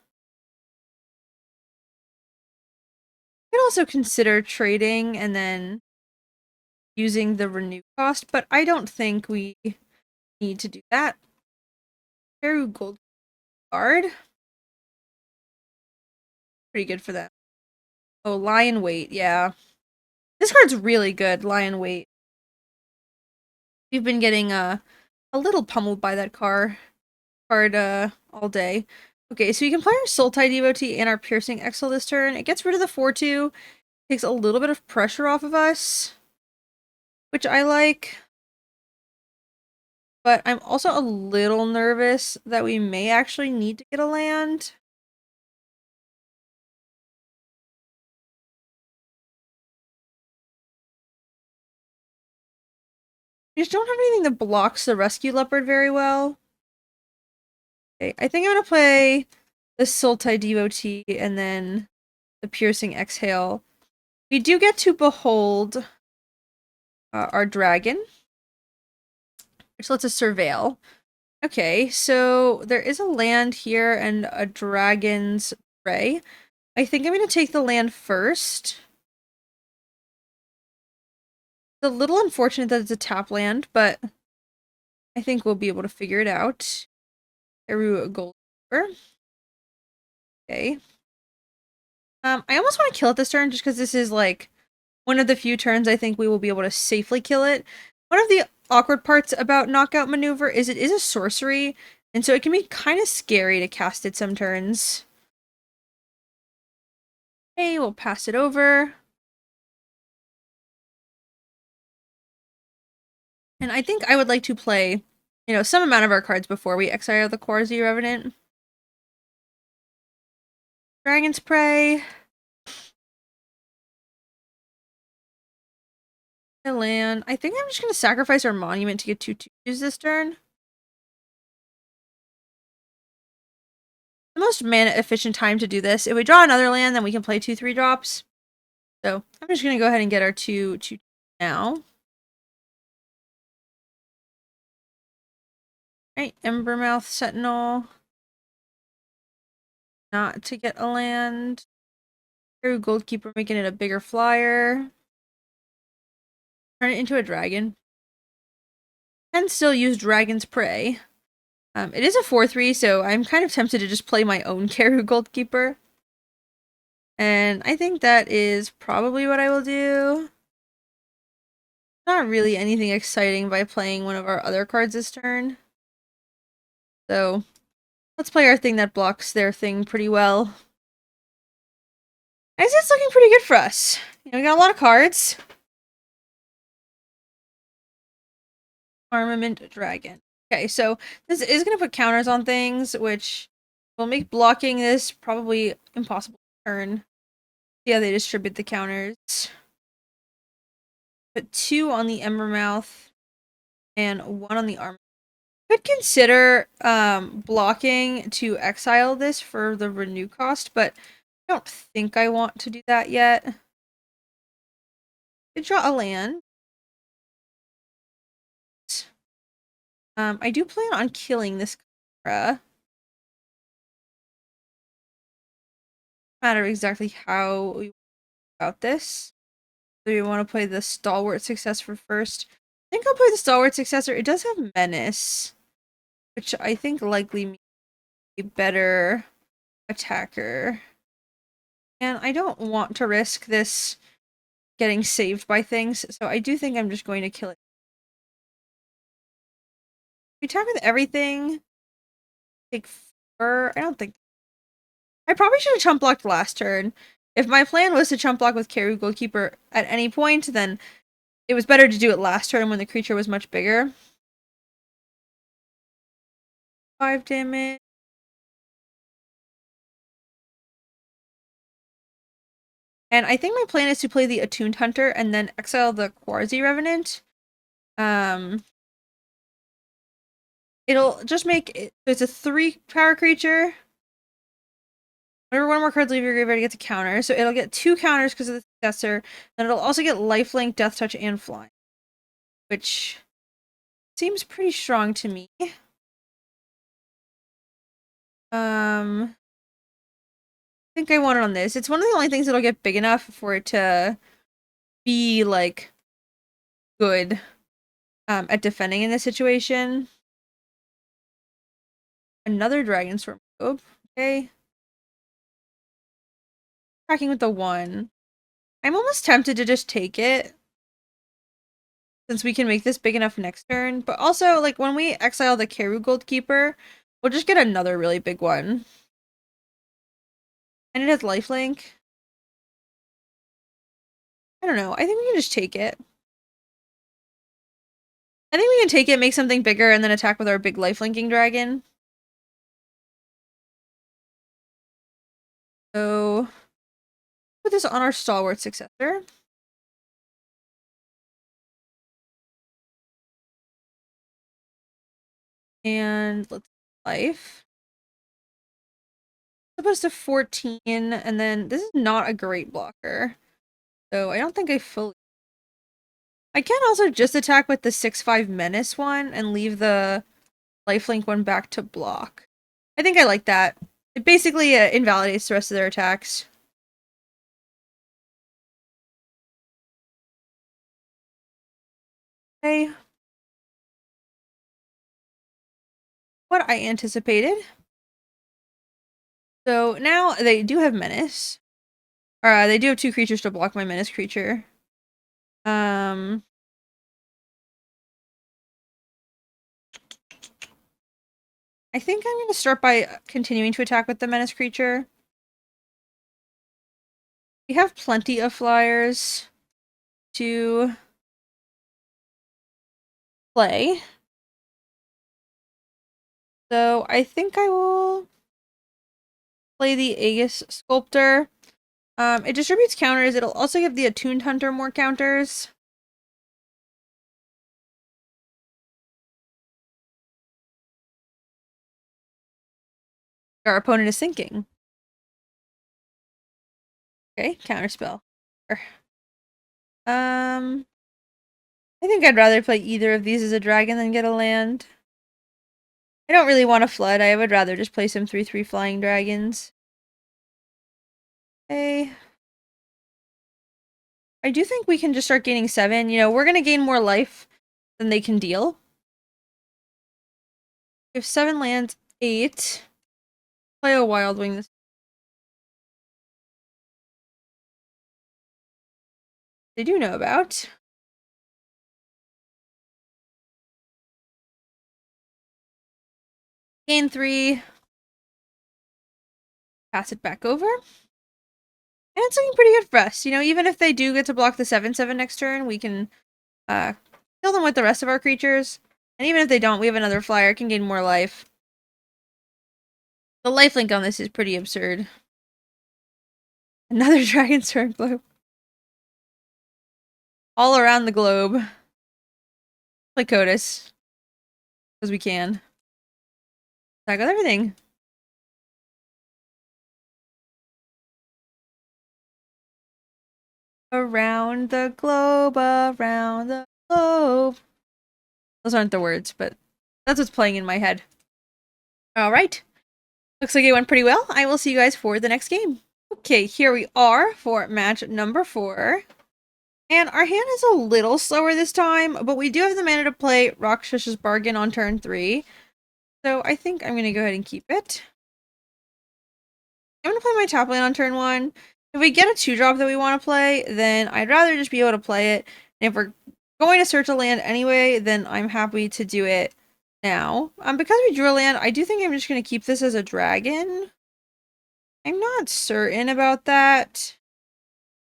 also consider trading and then using the renew cost, but I don't think we need to do that. Peru Gold Guard. Pretty good for that. Oh, Lion Weight, yeah. This card's really good, Lion Weight. We've been getting a little pummeled by that card all day. Okay, so you can play our Sultai Devotee and our Piercing Exile this turn. It gets rid of the 4/2, takes a little bit of pressure off of us, which I like. But I'm also a little nervous that we may actually need to get a land. We just don't have anything that blocks the Rescue Leopard very well. Okay, I think I'm gonna play the Sultai Devotee and then the Piercing Exhale. We do get to behold our dragon, which lets us surveil. Okay, so there is a land here and a dragon's prey. I think I'm going to take the land first. It's a little unfortunate that it's a tap land, but I think we'll be able to figure it out. Eru Gold. Okay. I almost want to kill it this turn just because this is like one of the few turns I think we will be able to safely kill it. One of the awkward parts about Knockout Maneuver is it is a sorcery, and so it can be kind of scary to cast it some turns. Okay, we'll pass it over. And I think I would like to play, you know, some amount of our cards before we exile the Quasi Revenant. Dragon's Prey. The land. I think I'm just going to sacrifice our monument to get 2/2s this turn. The most mana efficient time to do this. If we draw another land, then we can play 2/3 drops. So I'm just going to go ahead and get our 2/2 now. Right, Embermouth Sentinel. Not to get a land. Through Goldkeeper, making it a bigger flyer. Turn it into a dragon. And still use Dragon's Prey. It is a 4/3, so I'm kind of tempted to just play my own Keru Goldkeeper. And I think that is probably what I will do. Not really anything exciting by playing one of our other cards this turn. So, let's play our thing that blocks their thing pretty well. I guess it's looking pretty good for us. You know, we got a lot of cards. Armament Dragon. Okay, so this is going to put counters on things, which will make blocking this probably impossible to turn. See how they distribute the counters. Put 2 on the Embermouth and 1 on the Armor. Could consider blocking to exile this for the renew cost, but I don't think I want to do that yet. Could draw a land. I do plan on killing this Chimera. Matter exactly how we about this. Do we want to play the stalwart successor first? I think I'll play the stalwart successor. It does have menace, which I think likely means a better attacker. And I don't want to risk this getting saved by things, so I do think I'm just going to kill it. We attack with everything. Take 4. I don't think. I probably should have chump blocked last turn. If my plan was to chump block with Keru Goalkeeper at any point, then it was better to do it last turn when the creature was much bigger. 5 damage. And I think my plan is to play the Attuned Hunter and then exile the Quasi Revenant. It'll just make it. It's a 3 power creature. Whenever one more card leave your graveyard, it gets a counter. So it'll get 2 counters because of the successor. Then it'll also get Lifelink, Death Touch, and Flying. Which seems pretty strong to me. I think I want it on this. It's one of the only things that'll get big enough for it to be, like, good at defending in this situation. Another Dragonstorm Probe. Okay. Attacking with the 1. I'm almost tempted to just take it, since we can make this big enough next turn. But also, like, when we exile the Keru Goalkeeper, we'll just get another really big one. And it has lifelink. I don't know. I think we can just take it. I think we can take it, make something bigger, and then attack with our big lifelinking dragon. So, put this on our stalwart successor. And let's life. Supposed to 14, and then this is not a great blocker. So I don't think I fully. I can also just attack with the 6/5 menace one and leave the lifelink one back to block. I think I like that. It basically invalidates the rest of their attacks. Okay. What I anticipated. So now they do have menace. They do have 2 creatures to block my menace creature. I think I'm going to start by continuing to attack with the menace creature. We have plenty of flyers to play. So I think I will play the Aegis Sculptor. It distributes counters. It'll also give the Attuned Hunter more counters. Our opponent is sinking. Okay, counterspell. I think I'd rather play either of these as a dragon than get a land. I don't really want a flood. I would rather just play some 3/3 flying dragons. Okay. I do think we can just start gaining 7. You know, we're gonna gain more life than they can deal. We have 7 lands, 8. Play a Wild Wing this. They do know about. Gain 3. Pass it back over. And it's looking pretty good for us. You know, even if they do get to block the 7/7 next turn, we can kill them with the rest of our creatures. And even if they don't, we have another flyer, can gain more life. The lifelink on this is pretty absurd. Another Dragonstorm globe. All around the globe. Play Codas. Because we can. Attack with everything. Around the globe, around the globe. Those aren't the words, but that's what's playing in my head. Alright. Looks like it went pretty well. I will see you guys for the next game. Okay, here we are for match number 4. And our hand is a little slower this time, but we do have the mana to play Rakshas's Bargain on turn 3. So I think I'm going to go ahead and keep it. I'm going to play my top lane on turn 1. If we get a 2-drop that we want to play, then I'd rather just be able to play it. And if we're going to search a land anyway, then I'm happy to do it now. Because we drew a land, I do think I'm just going to keep this as a dragon. I'm not certain about that.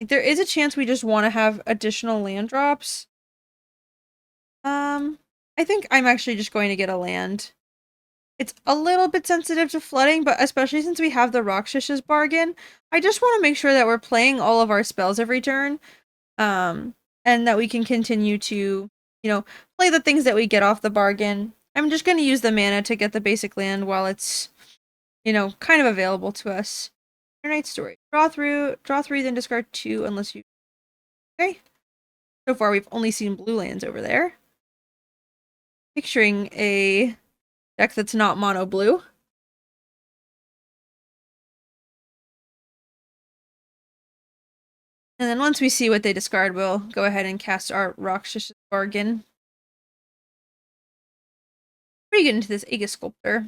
There is a chance we just want to have additional land drops. I think I'm actually just going to get a land. It's a little bit sensitive to flooding, but especially since we have the Rakshas's Bargain, I just want to make sure that we're playing all of our spells every turn. And that we can continue to, play the things that we get off the bargain. I'm just going to use the mana to get the basic land while it's, kind of available to us. Night Story. Draw 3, then discard 2 unless you... Okay. So far, we've only seen blue lands over there. Picturing a deck that's not mono blue. And then once we see what they discard, we'll go ahead and cast our Rakshas's Bargain. Pretty good into this Aegis Sculptor.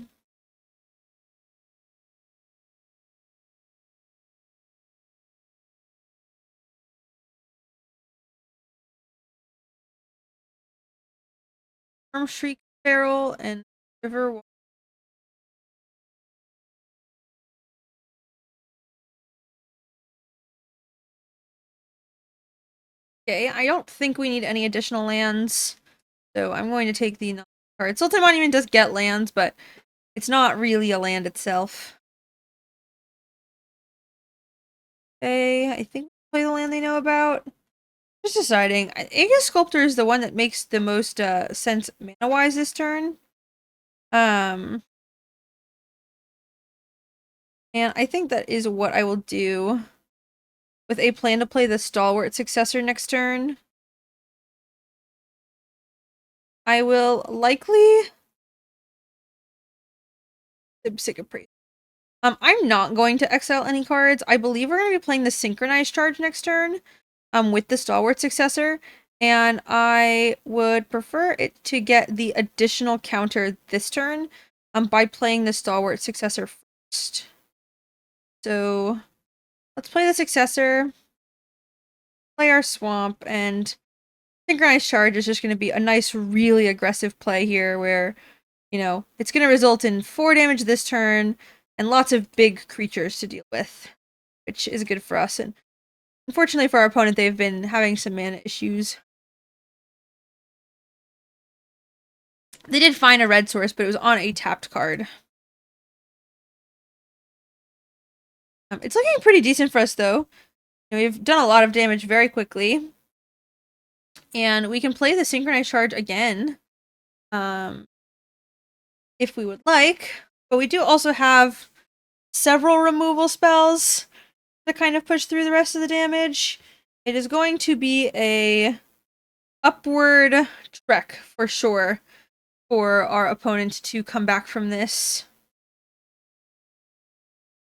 Storm Shriek Barrel and River. Okay, I don't think we need any additional lands, so I'm going to take the card. Sultan Monument does get lands, but it's not really a land itself. Okay, I think we'll play the land they know about. Just deciding. Aegis Sculptor is the one that makes the most sense mana-wise this turn. And I think that is what I will do with a plan to play the Stalwart Successor next turn. I will likely... I'm not going to exile any cards. I believe we're going to be playing the Synchronized Charge next turn with the Stalwart Successor. And I would prefer it to get the additional counter this turn by playing the Stalwart Successor first. So let's play the Successor, play our Swamp, and Synchronized Charge is just going to be a nice, really aggressive play here where, it's going to result in 4 damage this turn and lots of big creatures to deal with, which is good for us. And unfortunately for our opponent, they've been having some mana issues. They did find a red source, but it was on a tapped card. It's looking pretty decent for us, though. We've done a lot of damage very quickly. And we can play the Synchronized Charge again. If we would like. But we do also have several removal spells to kind of push through the rest of the damage. It is going to be a upward trek for sure for our opponent to come back from this.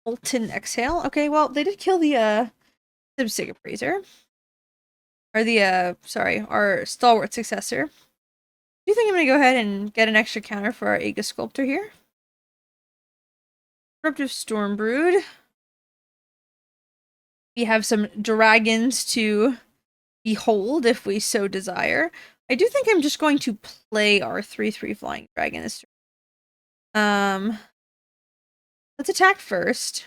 Molten Exhale. Okay, well, they did kill the Sig Appraiser. Or the, our Stalwart Successor. Do you think I'm going to go ahead and get an extra counter for our Aegis Sculptor here? Disruptive Stormbrood. We have some dragons to behold if we so desire. I do think I'm just going to play our 3/3 Flying Dragon this turn. Let's attack first.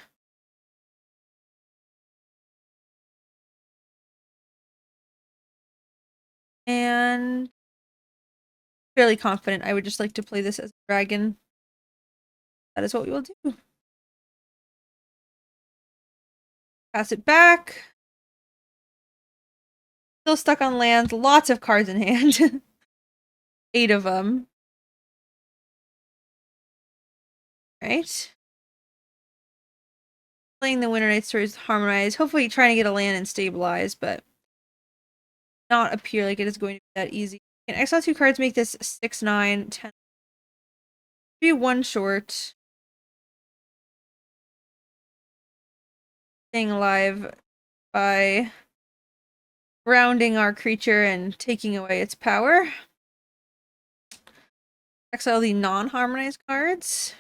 And fairly confident I would just like to play this as a dragon. That is what we will do. Pass it back. Still stuck on lands. Lots of cards in hand. 8 of them. Right. Playing the Winter Night Stories Harmonize. Hopefully trying to get a land and stabilize, but not appear like it is going to be that easy. Can exile 2 cards, make this 6, 9, 10. Be 1 short. staying alive by grounding our creature and taking away its power. Exile the non-harmonized cards.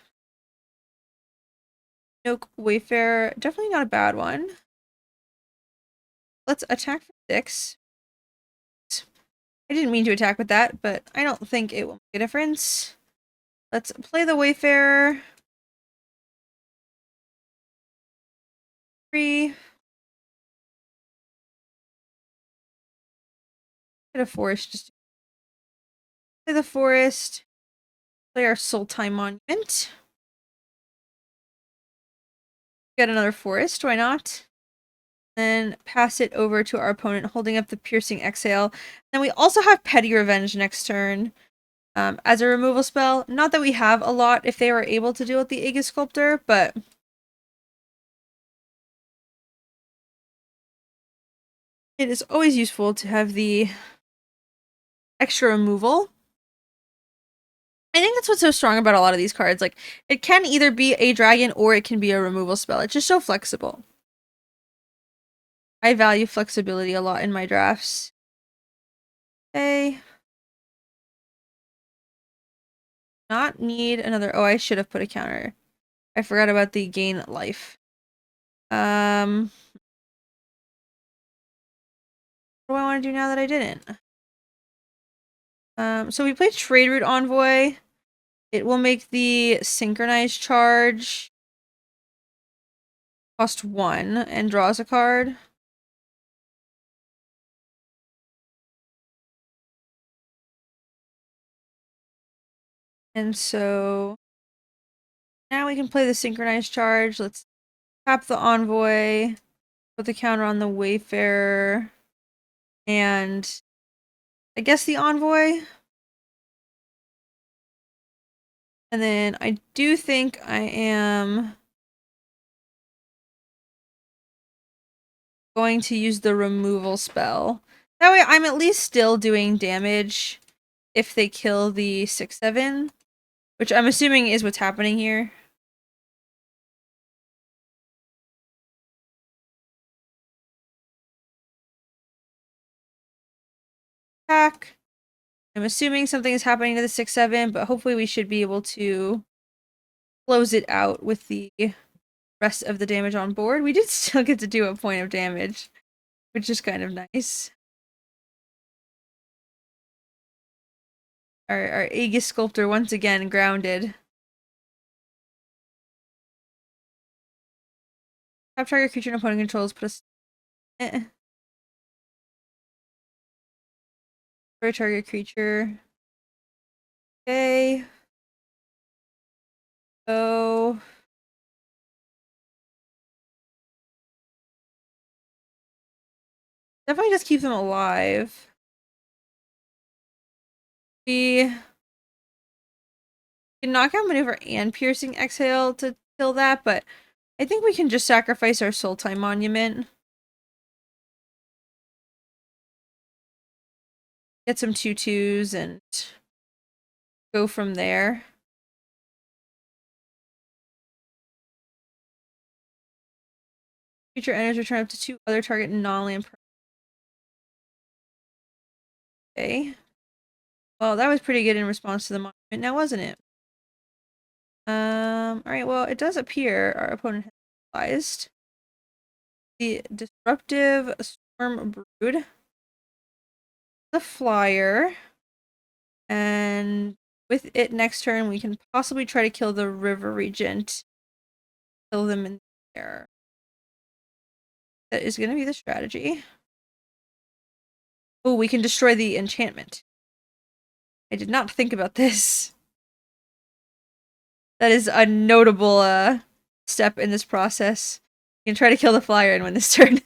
Noke Wayfarer, definitely not a bad one. Let's attack for 6. I didn't mean to attack with that, but I don't think it will make a difference. Let's play the Wayfarer. 3. Get a forest. Just play the forest. Play our Sultai Monument. Get another forest, why not? Then pass it over to our opponent, holding up the Piercing Exhale. Then we also have Petty Revenge next turn as a removal spell. Not that we have a lot if they were able to deal with the Aegis Sculptor, but it is always useful to have the extra removal. I think that's what's so strong about a lot of these cards. Like, it can either be a dragon or it can be a removal spell. It's just so flexible. I value flexibility a lot in my drafts. Okay. Not need another... Oh, I should have put a counter. I forgot about the gain life. What do I want to do now that I didn't? So we play Trade Route Envoy. It will make the synchronized charge cost 1 and draws a card. And so now we can play the synchronized charge. Let's tap the Envoy, put the counter on the Wayfarer, and I guess the Envoy. And then I do think I am going to use the removal spell. That way I'm at least still doing damage if they kill the 6/7, which I'm assuming is what's happening here. Attack. I'm assuming something is happening to the 6/7, but hopefully we should be able to close it out with the rest of the damage on board. We did still get to do a point of damage, which is kind of nice. Our Aegis Sculptor once again grounded. Tap target creature and opponent controls, put a... For a target creature. Okay. So... definitely just keep them alive. We can knock out maneuver and piercing exhale to kill that, but I think we can just sacrifice our Sultai Monument. Get some 2/2s and go from there. Creature enters return up to 2 other target non-land. Okay. Well, that was pretty good in response to the monument now, wasn't it? Alright, well, it does appear our opponent has realized the Disruptive Storm Brood, the Flyer, and with it next turn, we can possibly try to kill the River Regent. Kill them in the air. That is going to be the strategy. Oh, we can destroy the enchantment. I did not think about this. That is a notable step in this process. You can try to kill the Flyer and win this turn.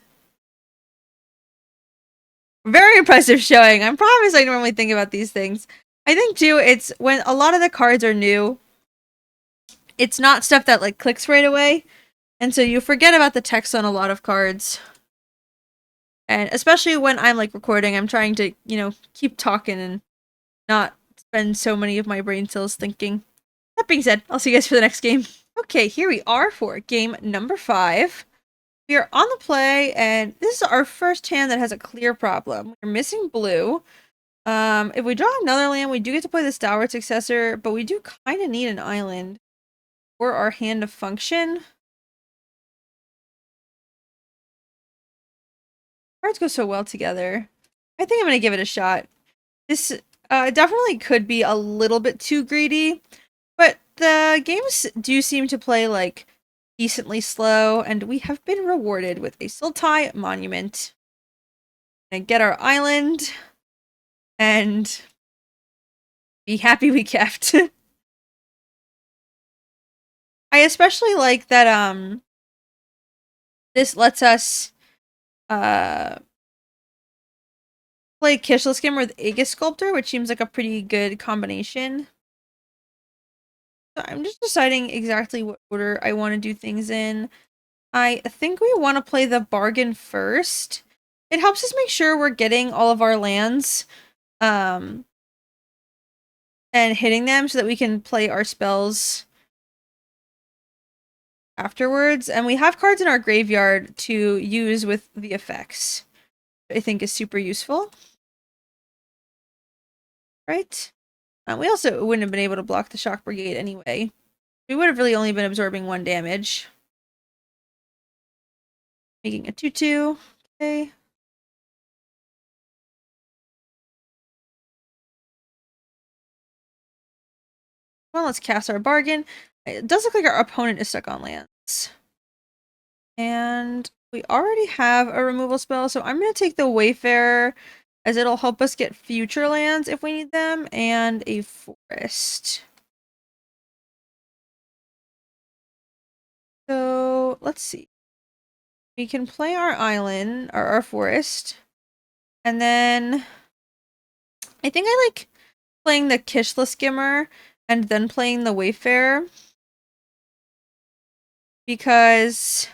Very impressive showing. I promise I normally think about these things. I think too, it's when a lot of the cards are new, it's not stuff that like clicks right away. And so you forget about the text on a lot of cards. And especially when I'm like recording, I'm trying to, you know, keep talking and not spend so many of my brain cells thinking. That being said, I'll see you guys for the next game. Okay, here we are for game number 5. We are on the play, and this is our first hand that has a clear problem. We're missing blue. If we draw another land, we do get to play the Stalwart Successor, but we do kind of need an island for our hand to function. Cards go so well together. I think I'm going to give it a shot. This definitely could be a little bit too greedy, but the games do seem to play like decently slow, and we have been rewarded with a Sultai Monument. And get our island, and be happy we kept. I especially like that this lets us play Kishless Skimmer with Aegis Sculptor, which seems like a pretty good combination. So I'm just deciding exactly what order I want to do things in. I think we want to play the bargain first. It helps us make sure we're getting all of our lands and hitting them so that we can play our spells afterwards. And we have cards in our graveyard to use with the effects, which I think is super useful. Right? We also wouldn't have been able to block the Shock Brigade anyway. We would have really only been absorbing 1 damage. Making a 2/2. Okay. Well, let's cast our bargain. It does look like our opponent is stuck on lands. And we already have a removal spell, so I'm going to take the Wayfarer, as it'll help us get future lands if we need them, and a forest. So, let's see. We can play our island, or our forest, and then I think I like playing the Kishla Skimmer and then playing the Wayfarer, because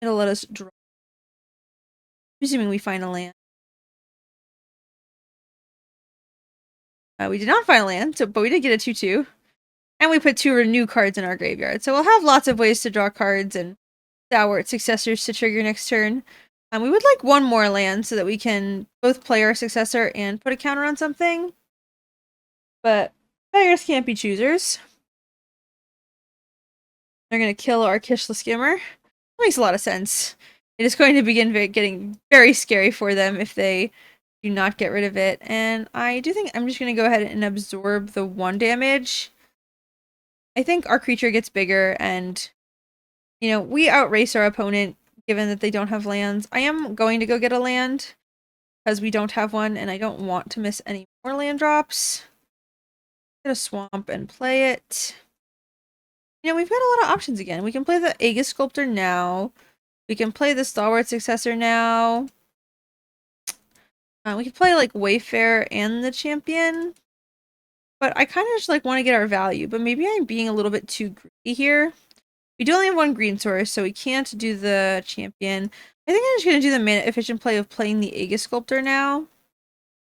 it'll let us draw. Presuming we find a land. We did not find a land, but we did get a 2/2. And we put 2 renew cards in our graveyard. So we'll have lots of ways to draw cards and Stalwart Successors to trigger next turn. We would like 1 more land so that we can both play our Successor and put a counter on something. But beggars can't be choosers. They're going to kill our Kishla Skimmer. That makes a lot of sense. It is going to begin getting very scary for them if they do not get rid of it. And I do think I'm just going to go ahead and absorb the 1 damage. I think our creature gets bigger and, you know, we outrace our opponent given that they don't have lands. I am going to go get a land because we don't have one and I don't want to miss any more land drops. Get a swamp and play it. You know, we've got a lot of options again. We can play the Aegis Sculptor now. We can play the Stalwart Successor now. We can play like Wayfarer and the Champion. But I kind of just like want to get our value. But maybe I'm being a little bit too greedy here. We do only have 1 green source, so we can't do the Champion. I think I'm just going to do the mana efficient play of playing the Aegis Sculptor now.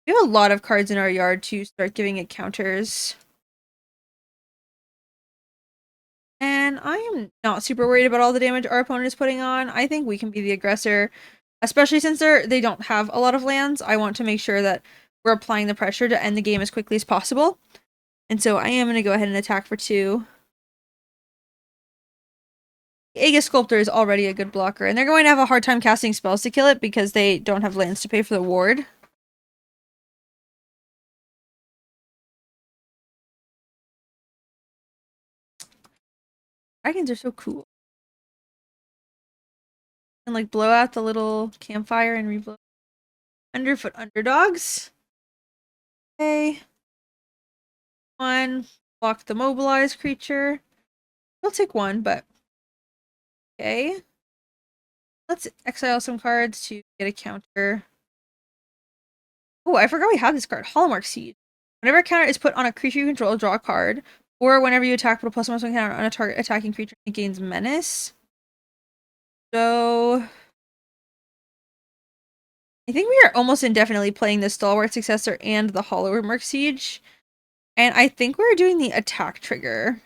We have a lot of cards in our yard to start giving it counters. And I am not super worried about all the damage our opponent is putting on. I think we can be the aggressor, especially since they don't have a lot of lands. I want to make sure that we're applying the pressure to end the game as quickly as possible. And so I am going to go ahead and attack for 2. Aegis Sculptor is already a good blocker, and they're going to have a hard time casting spells to kill it because they don't have lands to pay for the ward. Dragons are so cool. And like blow out the little campfire and reblow. Underfoot underdogs. Okay. 1. Block the mobilized creature. We'll take 1, but okay. Let's exile some cards to get a counter. Oh, I forgot we had this card. Hallmark Seed. Whenever a counter is put on a creature you control, draw a card. Or whenever you attack, put a +1/+1 counter on a target attacking creature and it gains menace. So I think we are almost indefinitely playing the Stalwart Successor and the Hallmark Siege. And I think we're doing the attack trigger.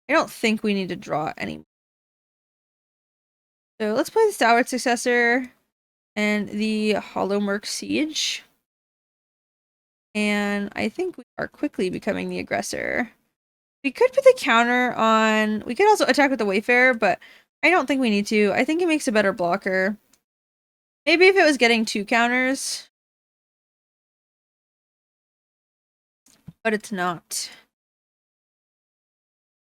I don't think we need to draw any. So let's play the Stalwart Successor and the Hollow Merc Siege. And I think we are quickly becoming the aggressor. We could put the counter on... We could also attack with the Wayfarer, but I don't think we need to. I think it makes a better blocker. Maybe if it was getting 2 counters. But it's not.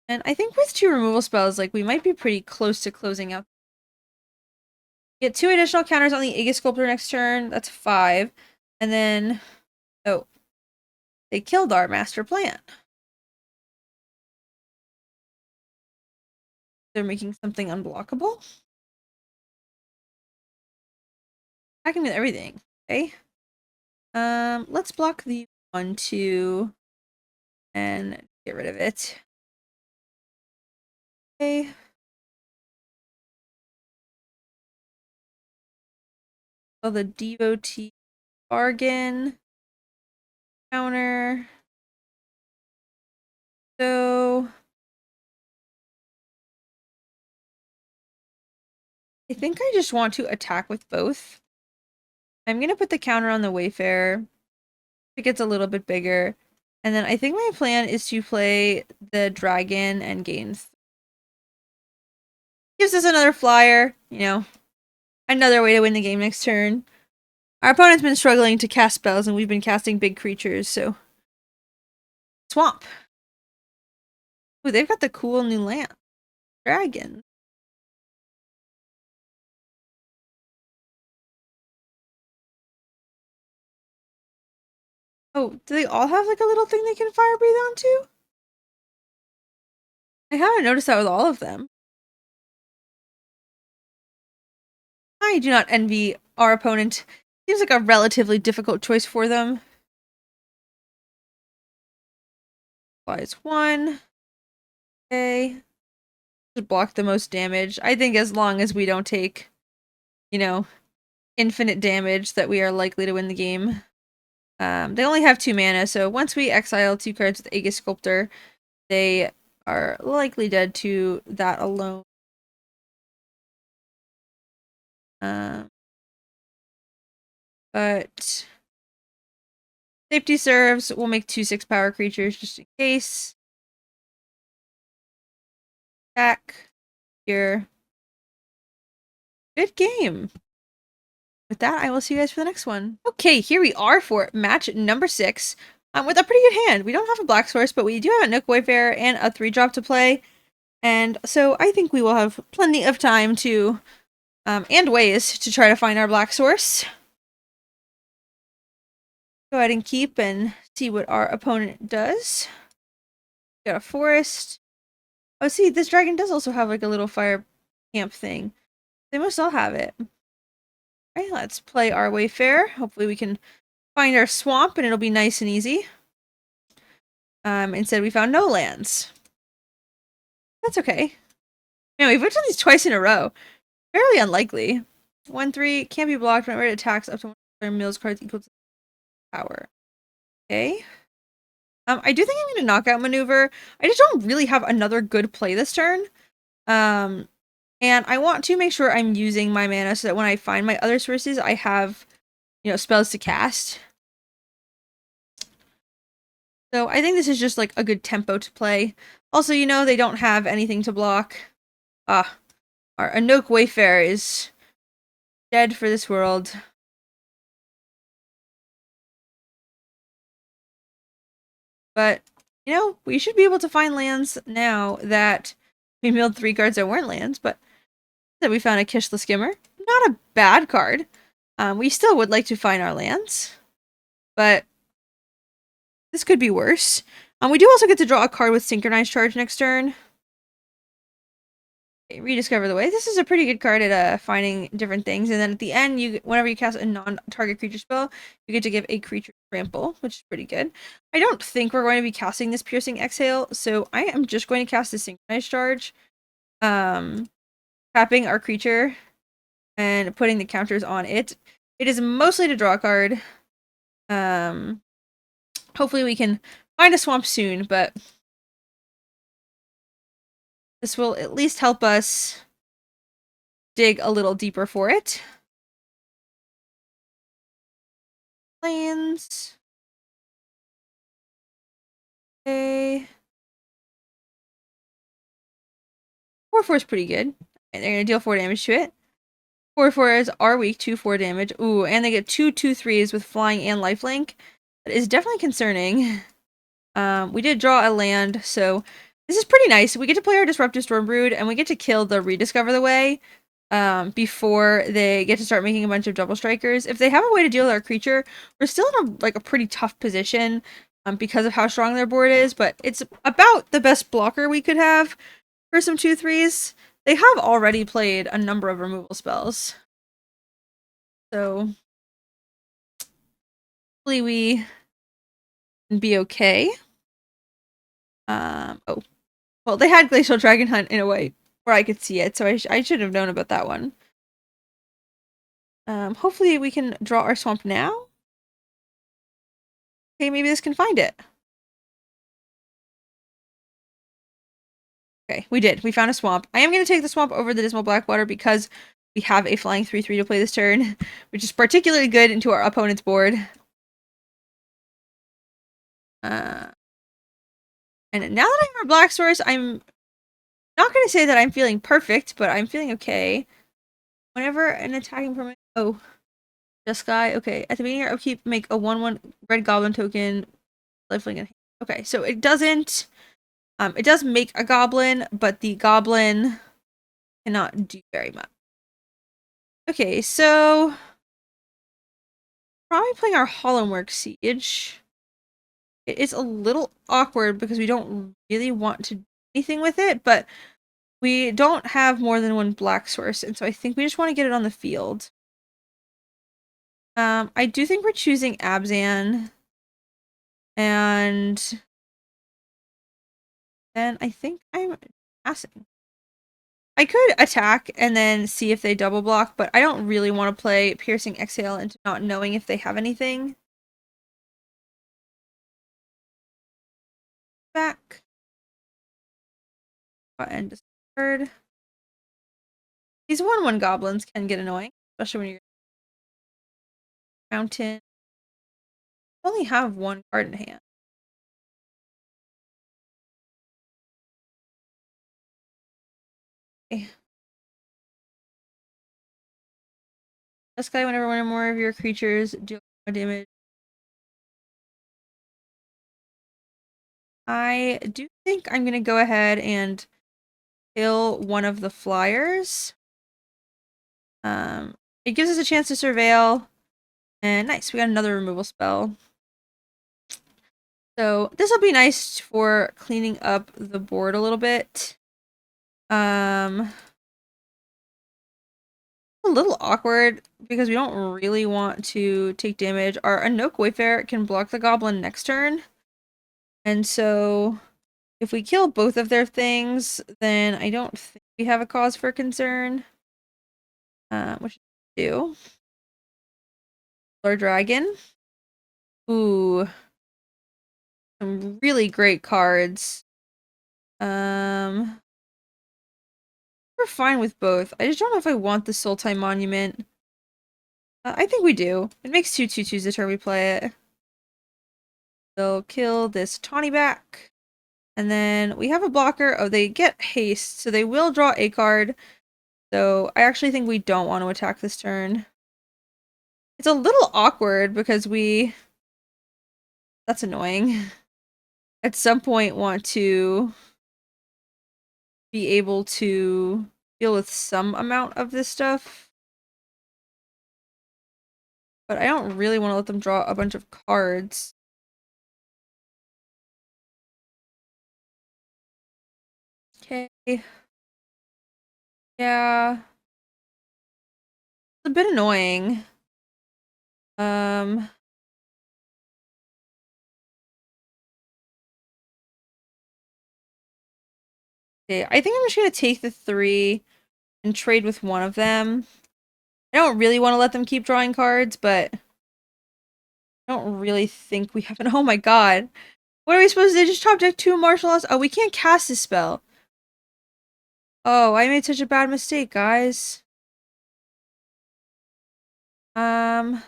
And I think with 2 removal spells, like, we might be pretty close to closing out. Get 2 additional counters on the Aegis Sculptor next turn. That's 5. And then... Oh. They killed our master plan. They're making something unblockable. Attacking with everything. Okay. Let's block the 1, 2, and get rid of it. Okay. So the Devotee bargain. Counter. So I think I just want to attack with both. I'm gonna put the counter on the Wayfarer. It gets a little bit bigger. And then I think my plan is to play the dragon and gains. Gives us another flyer, you know, another way to win the game next turn. Our opponent's been struggling to cast spells, and we've been casting big creatures, so... Swamp. Ooh, they've got the cool new land. Dragon. Oh, do they all have, like, a little thing they can fire breathe onto? I haven't noticed that with all of them. I do not envy our opponent. Seems like a relatively difficult choice for them. Applies 1. Okay. Just block the most damage. I think as long as we don't take, you know, infinite damage, that we are likely to win the game. They only have 2 mana, so once we exile 2 cards with Aegis Sculptor, they are likely dead to that alone. But safety serves. We'll make 2 6-power creatures just in case. Attack. Here. Good game. With that, I will see you guys for the next one. Okay, here we are for match number 6. With a pretty good hand. We don't have a black source, but we do have a Nook Wayfarer and a 3-drop to play. And so I think we will have plenty of time to, and ways to try to find our black source. Go ahead and keep and see what our opponent does. Got a forest. Oh, see, this dragon does also have like a little fire camp thing. They must all have it. Alright, let's play our Wayfarer. Hopefully we can find our swamp and it'll be nice and easy. Instead we found no lands. That's okay. Man, we've done these twice in a row. Fairly unlikely. 1/3 can't be blocked whenever it attacks up to 1 mills cards equal to power. Okay. I do think I'm going to knockout maneuver. I just don't really have another good play this turn. And I want to make sure I'm using my mana so that when I find my other sources, I have, you know, spells to cast. So I think this is just like a good tempo to play. Also, you know, they don't have anything to block. Our Anoke Wayfarer is dead for this world. But, you know, we should be able to find lands now that we milled 3 cards that weren't lands, but that we found a Kish the Skimmer. Not a bad card. We still would like to find our lands, but this could be worse. We do also get to draw a card with Synchronized Charge next turn. Okay, Rediscover the Way. This is a pretty good card at finding different things. And then at the end, whenever you cast a non-target creature spell, you get to give a creature trample, which is pretty good. I don't think we're going to be casting this Piercing Exhale, so I am just going to cast the Synchronized Charge. Tapping our creature and putting the counters on it. It is mostly to draw a card. Hopefully we can find a swamp soon, but this will at least help us dig a little deeper for it. Planes. Okay. 4/4 is pretty good. And they're gonna deal 4 damage to it. 4/4s are weak to 4 damage. Ooh, and they get 2/2/3s with flying and lifelink. That is definitely concerning. We did draw a land, so this is pretty nice. We get to play our Disruptive Stormbrood, and we get to kill the Rediscover the Way before they get to start making a bunch of double strikers. If they have a way to deal with our creature, we're still in a pretty tough position because of how strong their board is, but it's about the best blocker we could have for some 2/3s. They have already played a number of removal spells. So hopefully we can be okay. Oh. Well, they had Glacial Dragon Hunt in a way where I could see it, so I should have known about that one. Hopefully we can draw our swamp now. Okay, maybe this can find it. Okay, we did. We found a swamp. I am going to take the swamp over the Dismal Blackwater because we have a flying 3/3 to play this turn, which is particularly good into our opponent's board. And now that I have our Black Source, I'm not going to say that I'm feeling perfect, but I'm feeling okay. Whenever an attacking permanent... Oh. Jeskai. Okay. At the beginning of your upkeep, make a 1/1 red goblin token. Lifelink and... Okay, so it doesn't... it does make a goblin, but the goblin cannot do very much. Okay, so... Probably playing our Hollowwork Siege. It is a little awkward because we don't really want to do anything with it, but we don't have more than one black source, and so I think we just want to get it on the field. I do think we're choosing Abzan, and then I think I'm passing. I could attack and then see if they double block, but I don't really want to play Piercing Exhale into not knowing if they have anything. Back. And discard. These 1/1 goblins can get annoying, especially when you're mountain. You only have one card in hand. Okay. This guy, whenever one or more of your creatures deal more damage. I do think I'm gonna go ahead and kill one of the flyers. It gives us a chance to surveil. And nice, we got another removal spell. So this will be nice for cleaning up the board a little bit. A little awkward because we don't really want to take damage. Our Anok Wayfarer can block the goblin next turn. And so if we kill both of their things, then I don't think we have a cause for concern. Which we do. Lord Dragon. Ooh. Some really great cards. We're fine with both. I just don't know if I want the Sultai Monument. I think we do. It makes 2/2/2s the turn we play it. They'll kill this Tawny back. And then we have a blocker. Oh, they get haste, so they will draw a card. So I actually think we don't want to attack this turn. It's a little awkward because we... That's annoying. At some point want to be able to deal with some amount of this stuff. But I don't really want to let them draw a bunch of cards. Okay. Yeah. It's a bit annoying. Okay, I think I'm just gonna take the 3 and trade with one of them. I don't really want to let them keep drawing cards, but I don't really think we have an... Oh my god. What are we supposed to do? Just top deck 2 martial arts? Oh, we can't cast this spell. Oh, I made such a bad mistake, guys. I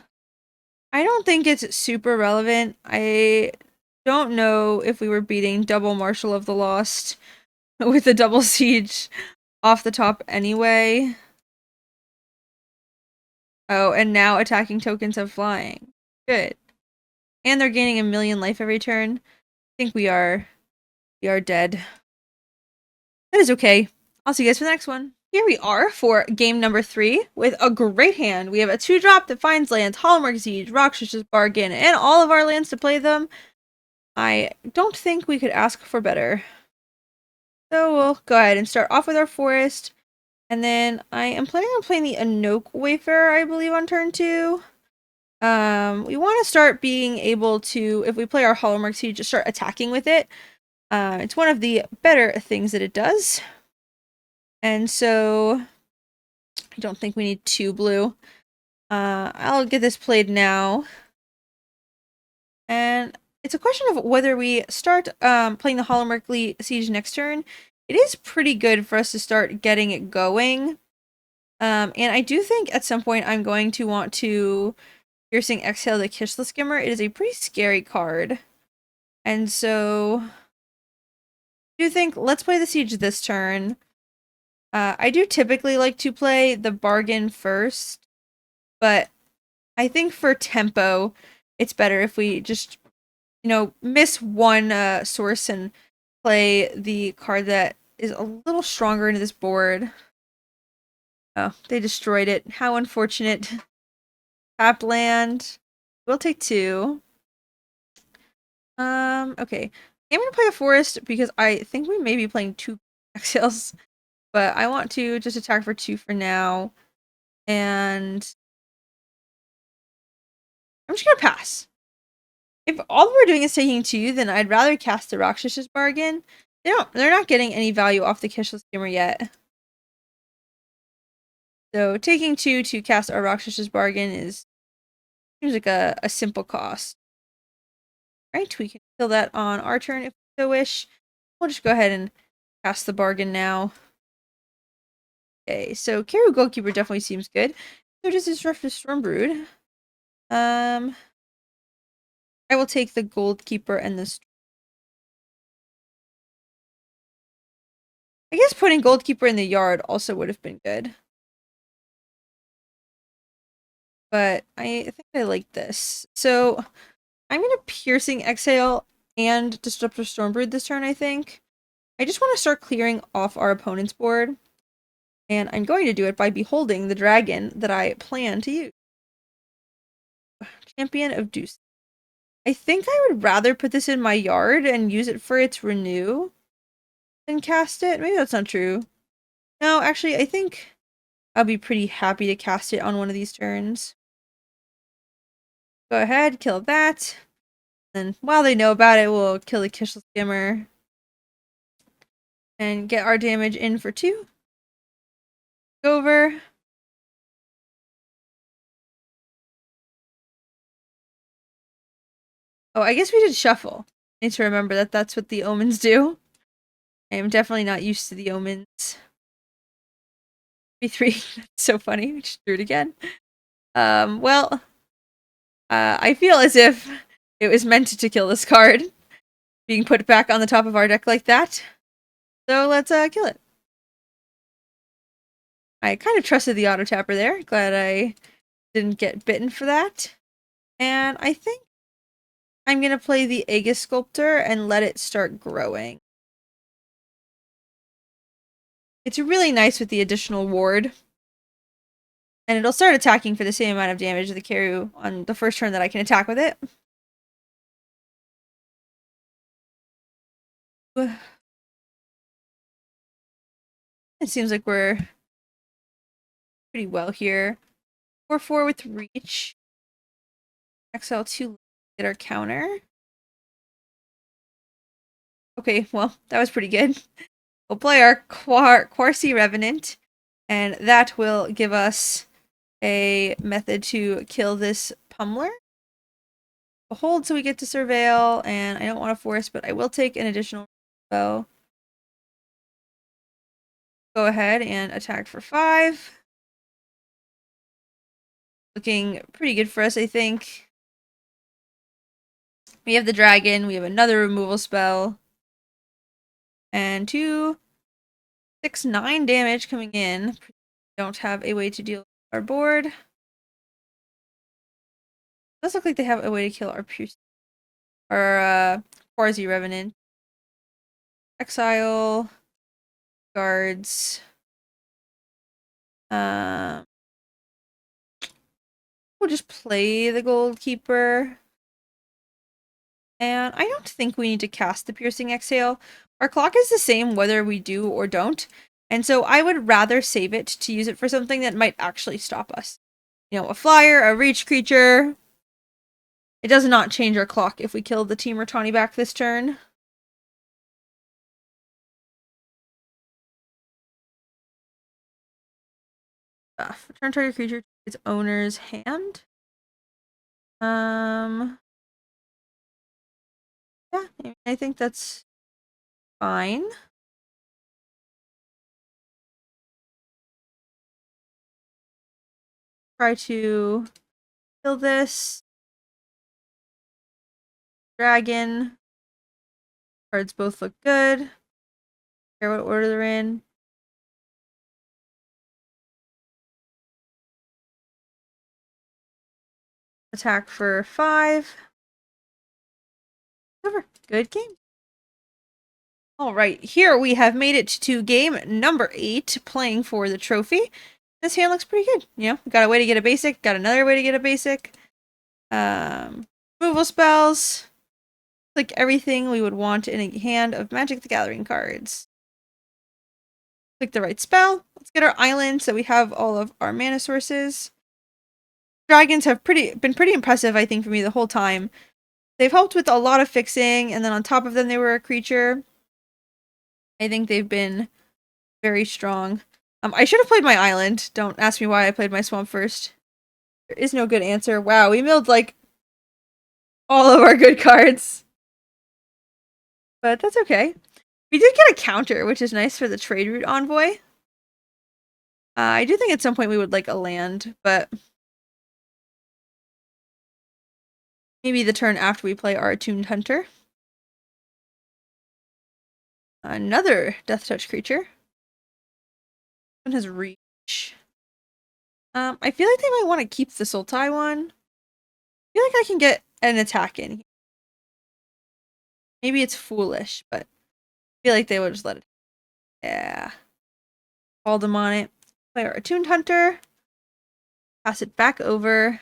don't think it's super relevant. I don't know if we were beating double Marshal of the Lost with a double siege off the top anyway. Oh, and now attacking tokens have flying. Good. And they're gaining 1,000,000 life every turn. I think we are dead. That is okay. I'll see you guys for the next one. Here we are for game number 3 with a great hand. We have a 2-drop that finds lands, Hallmark Siege, Rakshas's Bargain, and all of our lands to play them. I don't think we could ask for better. So we'll go ahead and start off with our forest. And then I am planning on playing the Anok Wayfarer, I believe, on turn 2. We want to start being able to, if we play our Hallmark Siege, just start attacking with it. It's one of the better things that it does. And so I don't think we need 2 blue. I'll get this played now. And it's a question of whether we start playing the Hallmark Siege next turn. It is pretty good for us to start getting it going. And I do think at some point I'm going to want to Piercing Exhale the Kishless Skimmer. It is a pretty scary card. And so I do think let's play the Siege this turn. I do typically like to play the Bargain first, but I think for tempo, it's better if we just, miss one source and play the card that is a little stronger into this board. Oh, they destroyed it. How unfortunate. Tap land. We'll take 2. Okay. I'm gonna play a forest because I think we may be playing 2 exhales, but I want to just attack for 2 for now. And I'm just gonna pass. If all we're doing is taking 2, then I'd rather cast the Rakshas's Bargain. They're not getting any value off the Kishless Skimmer yet. So taking 2 to cast our Rakshas's Bargain seems like a simple cost. Right, we can kill that on our turn if we so wish. We'll just go ahead and cast the Bargain now. Okay, so Karu Goalkeeper definitely seems good. So does Disruptive Stormbrood. I will take the Goalkeeper and the... I guess putting Goalkeeper in the yard also would have been good. But I think I like this. So I'm going to Piercing Exhale and Disruptive Stormbrood this turn, I think. I just want to start clearing off our opponent's board. And I'm going to do it by beholding the dragon that I plan to use. Champion of Deuce. I think I would rather put this in my yard and use it for its renew than cast it. Maybe that's not true. No, actually, I think I'll be pretty happy to cast it on one of these turns. Go ahead, kill that. And while they know about it, we'll kill the Kishless Skimmer. And get our damage in for 2. Go over. Oh, I guess we did shuffle. I need to remember that that's what the omens do. I am definitely not used to the omens. 3. That's so funny. We just drew it again. Well, I feel as if it was meant to kill this card, being put back on the top of our deck like that. So let's kill it. I kind of trusted the auto tapper there. Glad I didn't get bitten for that. And I think I'm going to play the Aegis Sculptor and let it start growing. It's really nice with the additional ward. And it'll start attacking for the same amount of damage as the Karu on the first turn that I can attack with it. It seems like we're pretty well here. 4/4 with reach. Exile 2, get our counter. Okay, well, that was pretty good. We'll play our Quarcy Revenant, and that will give us a method to kill this Pummeler. We'll hold so we get to Surveil, and I don't want to force, but I will take an additional bow. Go ahead and attack for 5. looking pretty good for us, I think. We have the dragon, we have another removal spell. And 2, 6, 9 damage coming in. Don't have a way to deal with our board. Does look like they have a way to kill our Quasi Revenant. Exile. Guards. We'll just play the Gold Keeper. And I don't think we need to cast the Piercing Exhale. Our clock is the same whether we do or don't. And so I would rather save it to use it for something that might actually stop us. You know, a flyer, a reach creature. It does not change our clock if we kill the Team Rotani back this turn. Return target creature to its owner's hand. Yeah, I think that's fine. Try to kill this. Dragon. Cards both look good. Care what order they're in. Attack for 5. Over. Good game. All right, here we have made it to game number 8, playing for the trophy. This hand looks pretty good. You know, got a way to get a basic, got another way to get a basic. Removal spells. Like everything we would want in a hand of Magic the Gathering cards. Click the right spell. Let's get our island so we have all of our mana sources. Dragons have been pretty impressive, I think, for me the whole time. They've helped with a lot of fixing, and then on top of them, they were a creature. I think they've been very strong. I should have played my island. Don't ask me why I played my swamp first. There is no good answer. Wow, we milled, like, all of our good cards. But that's okay. We did get a counter, which is nice for the trade route envoy. I do think at some point we would like a land, but maybe the turn after we play our Attuned Hunter. Another Death Touch creature. One has reach. I feel like they might want to keep the Sultai one. I feel like I can get an attack in here. Maybe it's foolish, but I feel like they would just let it. Yeah. Called them on it. Play our Attuned Hunter. Pass it back over.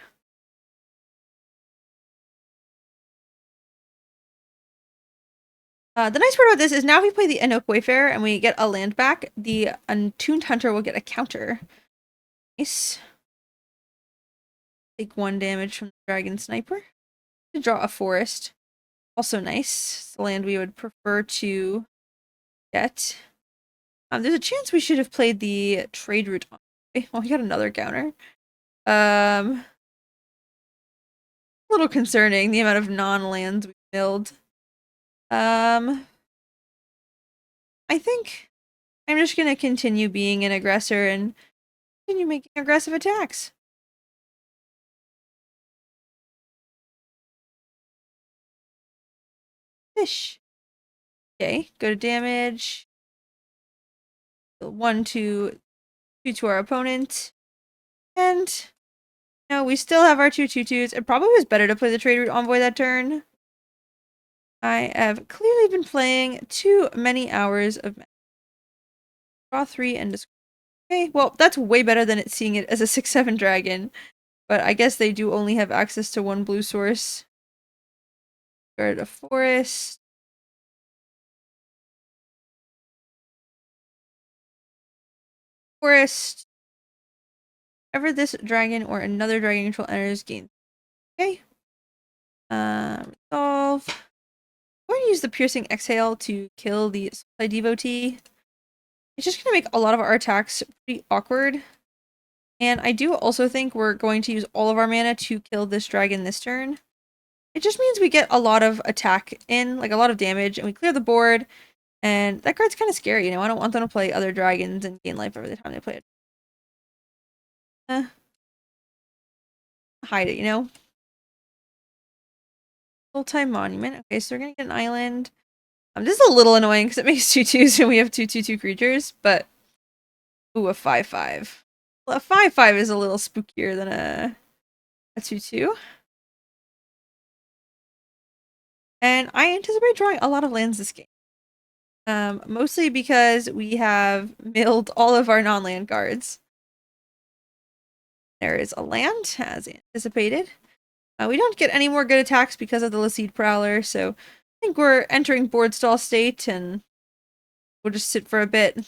The nice part about this is now if we play the Enoch Wayfarer and we get a land back, the Attuned Hunter will get a counter. Nice. Take 1 damage from the Dragon Sniper. To draw a forest. Also nice. It's the land we would prefer to get. There's a chance we should have played the trade route. Well, we got another counter. A little concerning, the amount of non-lands we milled. I think I'm just gonna continue being an aggressor and continue making aggressive attacks. Fish. Okay, go to damage. 1, 2, 2 to our opponent. And no, we still have our 2/2/2s. It probably was better to play the trade route envoy that turn. I have clearly been playing too many hours of draw 3 and discard. Okay, well, that's way better than it seeing it as a 6/7 dragon. But I guess they do only have access to 1 blue source. Guard a forest. Forest. Ever this dragon or another dragon control enters gain. Okay. Resolve. I'm going to use the Piercing Exhale to kill the Supply Devotee. It's just going to make a lot of our attacks pretty awkward. And I do also think we're going to use all of our mana to kill this dragon this turn. It just means we get a lot of attack in, like a lot of damage, and we clear the board. And that card's kind of scary, you know? I don't want them to play other dragons and gain life every time they play it. hide it, you know? Full-time monument. Okay, so we're gonna get an island. This is a little annoying because it makes 2/2s and we have 2/2/2 creatures, but ooh, a 5/5. Well, a 5/5 is a little spookier than a 2/2. And I anticipate drawing a lot of lands this game. Mostly because we have milled all of our non-land cards. There is a land, as anticipated. We don't get any more good attacks because of the Lacede Prowler, so I think we're entering board stall state, and we'll just sit for a bit.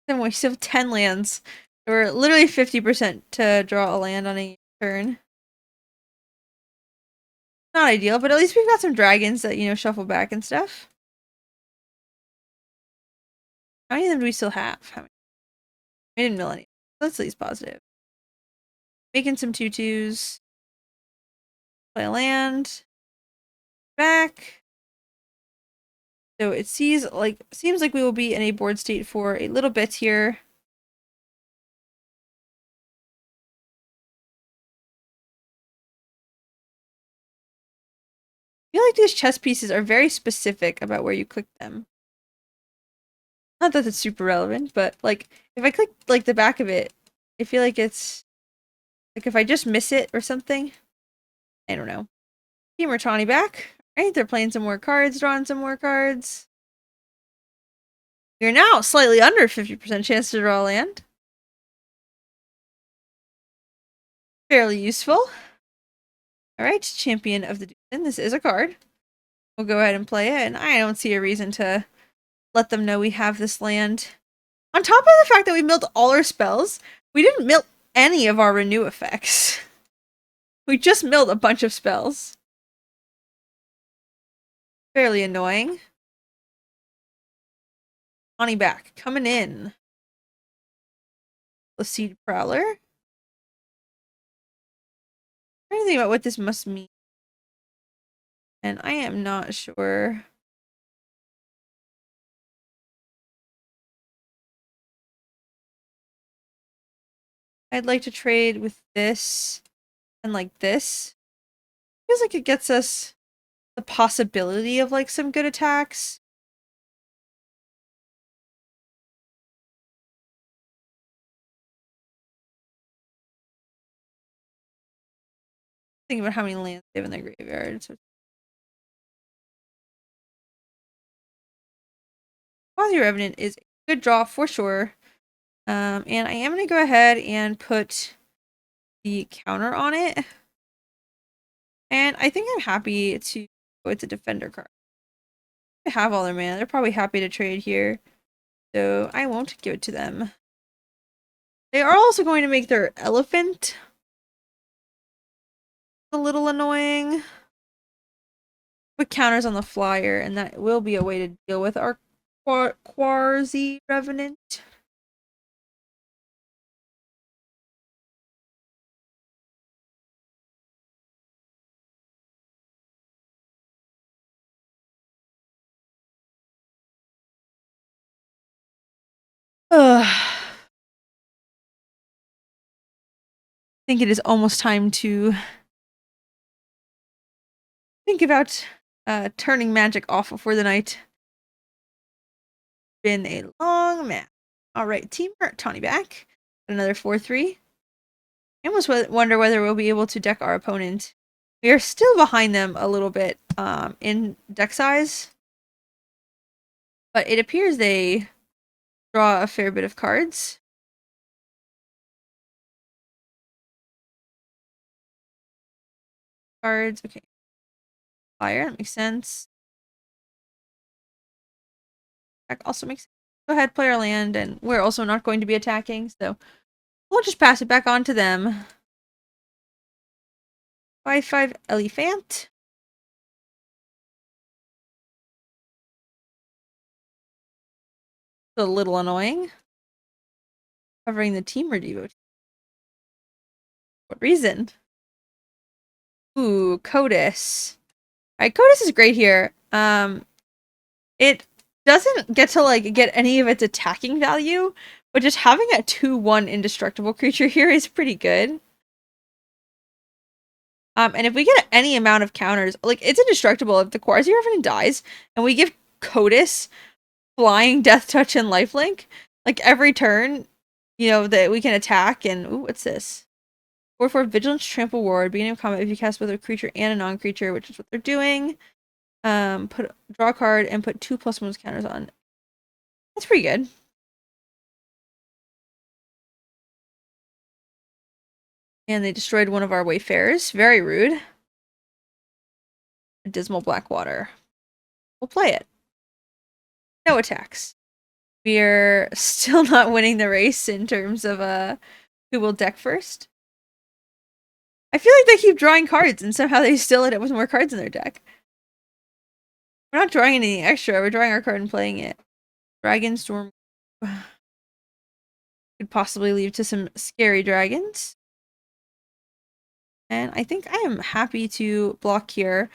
Then we still have 10 lands. We're literally 50% to draw a land on a turn. Not ideal, but at least we've got some dragons that, you know, shuffle back and stuff. How many of them do we still have? How many? We didn't mill any. That's at least positive. Making some 2/2s. Play a land. Back. So it seems like we will be in a board state for a little bit here. I feel like these chess pieces are very specific about where you click them. Not that it's super relevant, but like if I click like the back of it, I feel like it's like if I just miss it or something. I don't know. Team Ratani back. Right, they're playing some more cards, drawing some more cards. You're now slightly under 50% chance to draw a land. Fairly useful. Alright, Champion of the Dune. This is a card. We'll go ahead and play it, and I don't see a reason to let them know we have this land. On top of the fact that we milled all our spells, we didn't mill any of our renew effects. We just milled a bunch of spells. Fairly annoying. Bonnie back, coming in. Lacede Prowler. I'm trying to think about what this must mean. And I am not sure. I'd like to trade with this and like this. Feels like it gets us the possibility of like some good attacks. Think about how many lands they have in their graveyard. So Quasi Revenant is a good draw for sure. And I am going to go ahead and put the counter on it. And I think I'm happy to go with the Defender card. They have all their mana. They're probably happy to trade here. So I won't give it to them. They are also going to make their Elephant a little annoying. Put counters on the flyer, and that will be a way to deal with our Quasi Revenant. I think it is almost time to think about turning magic off before the night. Been a long match. Alright, Team Tawny back. Another 4/3. I almost wonder whether we'll be able to deck our opponent. We are still behind them a little bit in deck size. But it appears they draw a fair bit of cards. Okay. Fire, that makes sense. That also makes sense. Go ahead, play our land, and we're also not going to be attacking, so we'll just pass it back on to them. 5/5 Elephant. A little annoying. Covering the Teamer devotee. What reason? Ooh, Codis. Alright, Codis is great here. It doesn't get to like get any of its attacking value, but just having a 2/1 indestructible creature here is pretty good. And if we get any amount of counters, like it's indestructible if the Quasi Revenant dies and we give Codis flying, death touch, and lifelink, like every turn, you know, that we can attack and ooh, what's this? 4/4 Vigilance Trample Ward, beginning of combat if you cast both a creature and a non-creature, which is what they're doing. Draw a card and put 2+1 counters on. That's pretty good. And they destroyed one of our Wayfarers. Very rude. Dismal Blackwater. We'll play it. No attacks. We're still not winning the race in terms of who will deck first. I feel like they keep drawing cards and somehow they still end up with more cards in their deck. We're not drawing anything extra. We're drawing our card and playing it. Dragonstorm could possibly lead to some scary dragons. And I think I am happy to block here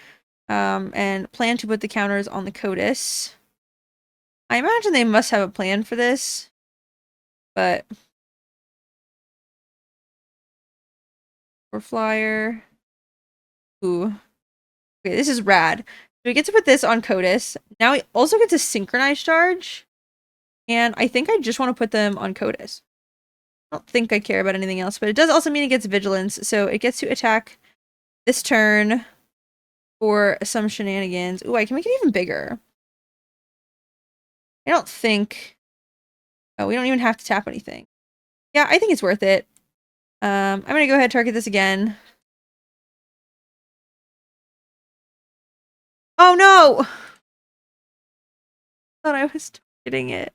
and plan to put the counters on the Codis. I imagine they must have a plan for this, but for flyer. Ooh. Okay, this is rad. So we get to put this on Codis. Now we also get to synchronize charge. And I think I just want to put them on Codis. I don't think I care about anything else, but it does also mean it gets vigilance. So it gets to attack this turn for some shenanigans. Ooh, I can make it even bigger. I don't think... Oh, we don't even have to tap anything. Yeah, I think it's worth it. I'm going to go ahead and target this again. Oh, no! I thought I was targeting it.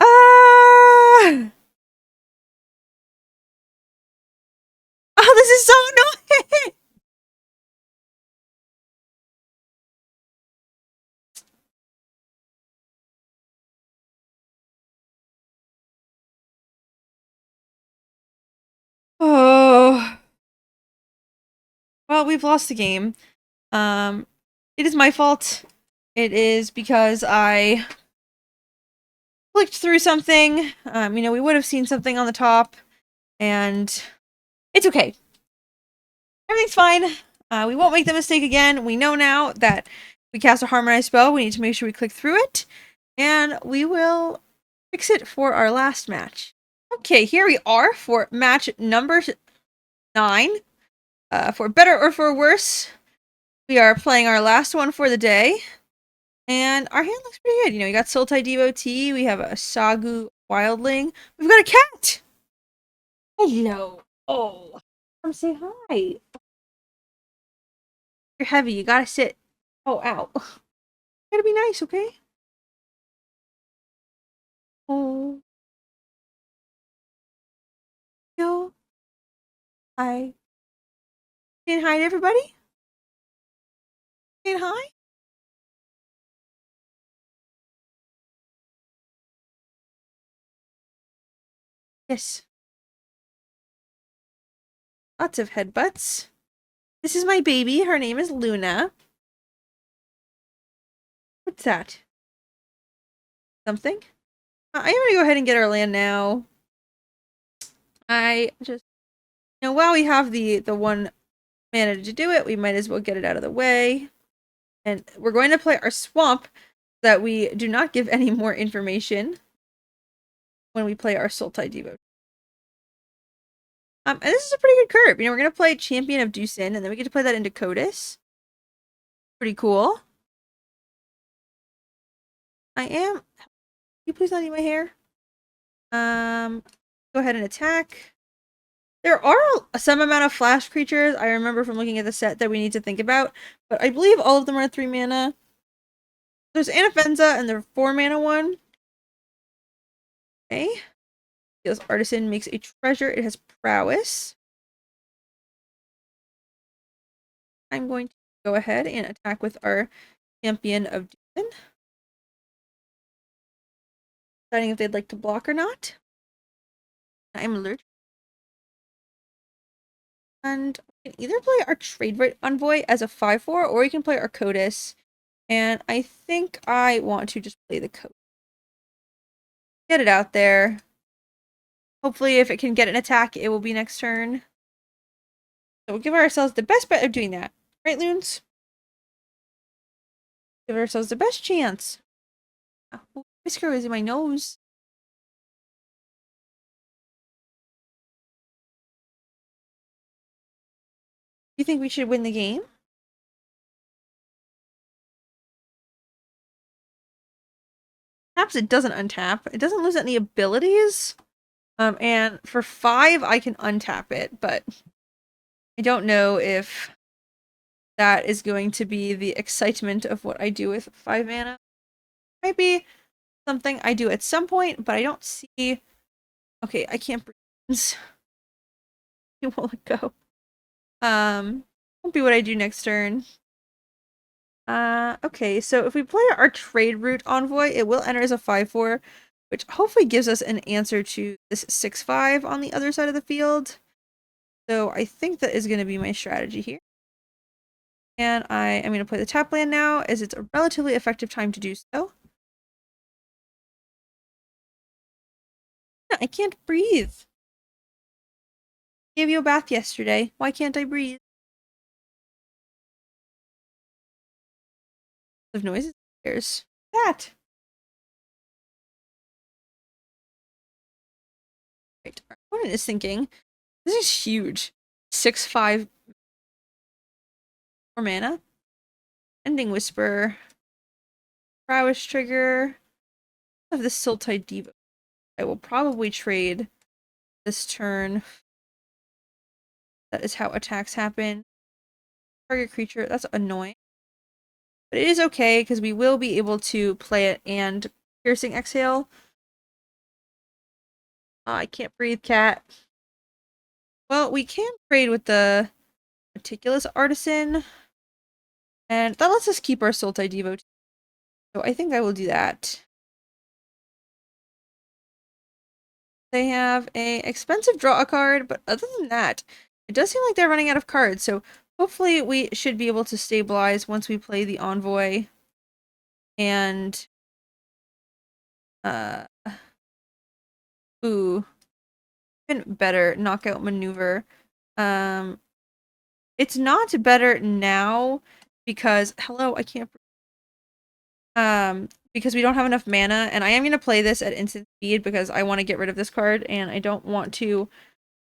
Ah! Oh, this is so annoying! Oh. Well, we've lost the game. It is my fault. It is because I clicked through something. You know, we would have seen something on the top, and it's okay. Everything's fine. We won't make the mistake again. We know now that we cast a harmonized spell. We need to make sure we click through it, and we will fix it for our last match. Okay, here we are for match number 9. For better or for worse, we are playing our last one for the day. And our hand looks pretty good. You know, we got Sultai Devotee, we have a Sagu Wildling, we've got a cat! Hello. Oh, come say hi. You're heavy, you gotta sit. Oh, ow. Gotta be nice, okay? Oh. Yo. Hi. Saying hi to everybody? Saying hi? Yes. Lots of headbutts. This is my baby. Her name is Luna. What's that? Something? I'm gonna go ahead and get our land now. I just, you know, while we have the one mana to do it, we might as well get it out of the way. And we're going to play our swamp so that we do not give any more information when we play our Sultai Devo. And this is a pretty good curve. You know, we're going to play Champion of Dusin, and then we get to play that into Codis. Pretty cool. Can you please not eat my hair? Go ahead and attack. There are some amount of flash creatures I remember from looking at the set that we need to think about, but I believe all of them are 3 mana. There's Anafenza and the 4 mana one. Okay. This artisan makes a treasure. It has prowess. I'm going to go ahead and attack with our Champion of Dusin. Deciding if they'd like to block or not. I'm alert. And we can either play our Trade Right Envoy as a 5/4, or we can play our Codis. And I think I want to just play the Codis. Get it out there. Hopefully, if it can get an attack, it will be next turn. So we'll give ourselves the best bet of doing that. Right, Loons? Give ourselves the best chance. Oh, whisker is in my nose. You think we should win the game? Perhaps it doesn't untap. It doesn't lose any abilities. And for 5, I can untap it, but I don't know if that is going to be the excitement of what I do with 5 mana. Might be something I do at some point, but I don't see. Okay, I can't breathe. You won't let go. Won't be what I do next turn. Okay, so if we play our trade route envoy, it will enter as a 5/4, which hopefully gives us an answer to this 6/5 on the other side of the field. So I think that is going to be my strategy here. And I am going to play the tap land now, as it's a relatively effective time to do so. I can't breathe. Gave you a bath yesterday. Why can't I breathe? Of noises. There's that. Right. Our opponent is thinking, this is huge. 6/5 for mana. Ending Whisper. Prowess Trigger. I have the Siltide Diva. I will probably trade this turn. That is how attacks happen. Target creature. That's annoying. But it is okay, because we will be able to play it and Piercing Exhale. I can't breathe, cat. Well, we can trade with the Meticulous Artisan. And that lets us keep our Sultai Devo. So I think I will do that. They have a expensive draw a card, but other than that, it does seem like they're running out of cards. So hopefully we should be able to stabilize once we play the Envoy. And ooh, even better, Knockout Maneuver. It's not better now because hello, I can't. Because we don't have enough mana, and I am gonna play this at instant speed because I want to get rid of this card, and I don't want to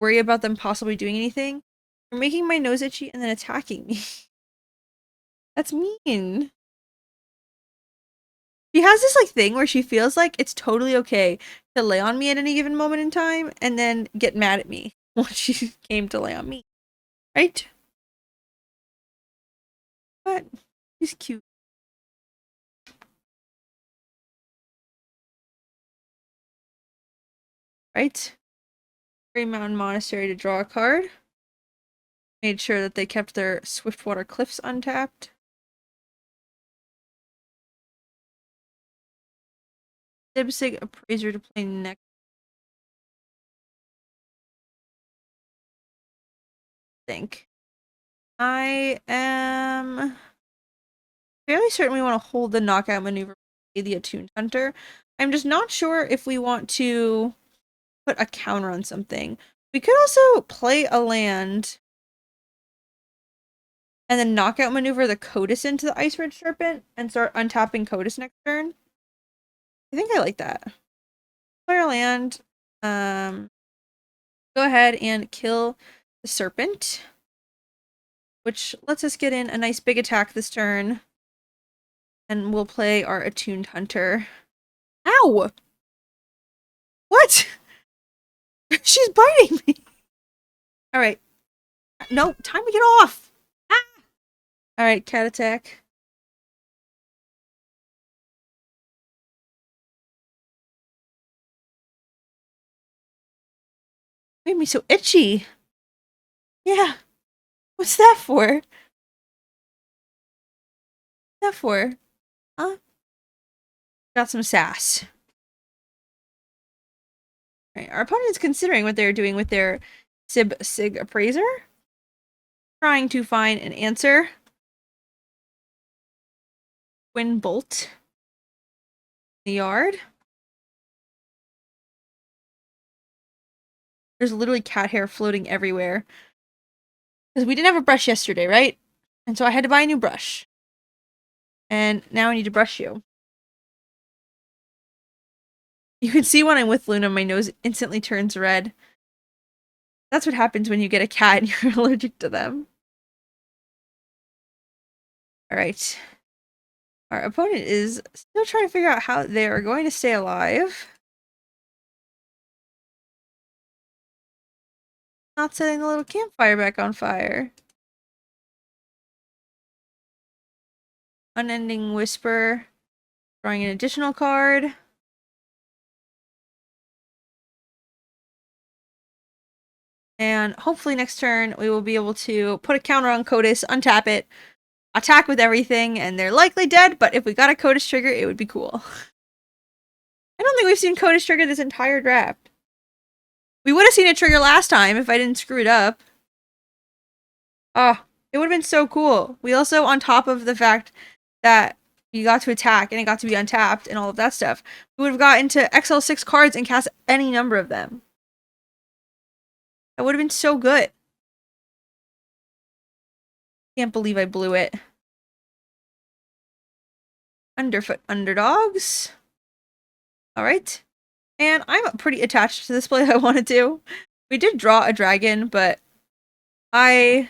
worry about them possibly doing anything. They're making my nose itchy and then attacking me. That's mean. She has this like thing where she feels like it's totally okay to lay on me at any given moment in time, and then get mad at me when she came to lay on me. Right? But she's cute. Right? Grey Mountain Monastery to draw a card. Made sure that they kept their Swiftwater Cliffs untapped. Dibsig Appraiser to play next. I think. I am fairly certain we want to hold the knockout maneuver, the attuned hunter. I'm just not sure if we want to put a counter on something. We could also play a land and then knockout maneuver the Codis into the Ice Ridge Serpent and start untapping Codis next turn. I think I like that. Play our land. Go ahead and kill the Serpent, which lets us get in a nice big attack this turn. And we'll play our attuned hunter. Ow! What? She's biting me. All right. No, time to get off. Ah! All right, cat attack. Made me so itchy. Yeah. What's that for? What's that for? Huh? Got some sass. All right, our opponent is considering what they're doing with their Sig Appraiser. Trying to find an answer. Twin Bolt. The yard. There's literally cat hair floating everywhere. Because we didn't have a brush yesterday, right? And so I had to buy a new brush. And now I need to brush you. You can see when I'm with Luna, my nose instantly turns red. That's what happens when you get a cat and you're allergic to them. Alright. Our opponent is still trying to figure out how they are going to stay alive. Not setting the little campfire back on fire. Unending Whisper. Drawing an additional card. And hopefully next turn we will be able to put a counter on Codis, untap it, attack with everything, and they're likely dead, but if we got a Codis trigger, it would be cool. I don't think we've seen Codis trigger this entire draft. We would have seen it trigger last time if I didn't screw it up. Oh, it would have been so cool. We also, on top of the fact that you got to attack and it got to be untapped and all of that stuff, we would have gotten to XL6 cards and cast any number of them. That would have been so good. Can't believe I blew it. Underfoot Underdogs. Alright. And I'm pretty attached to this play I want to do. We did draw a dragon, but I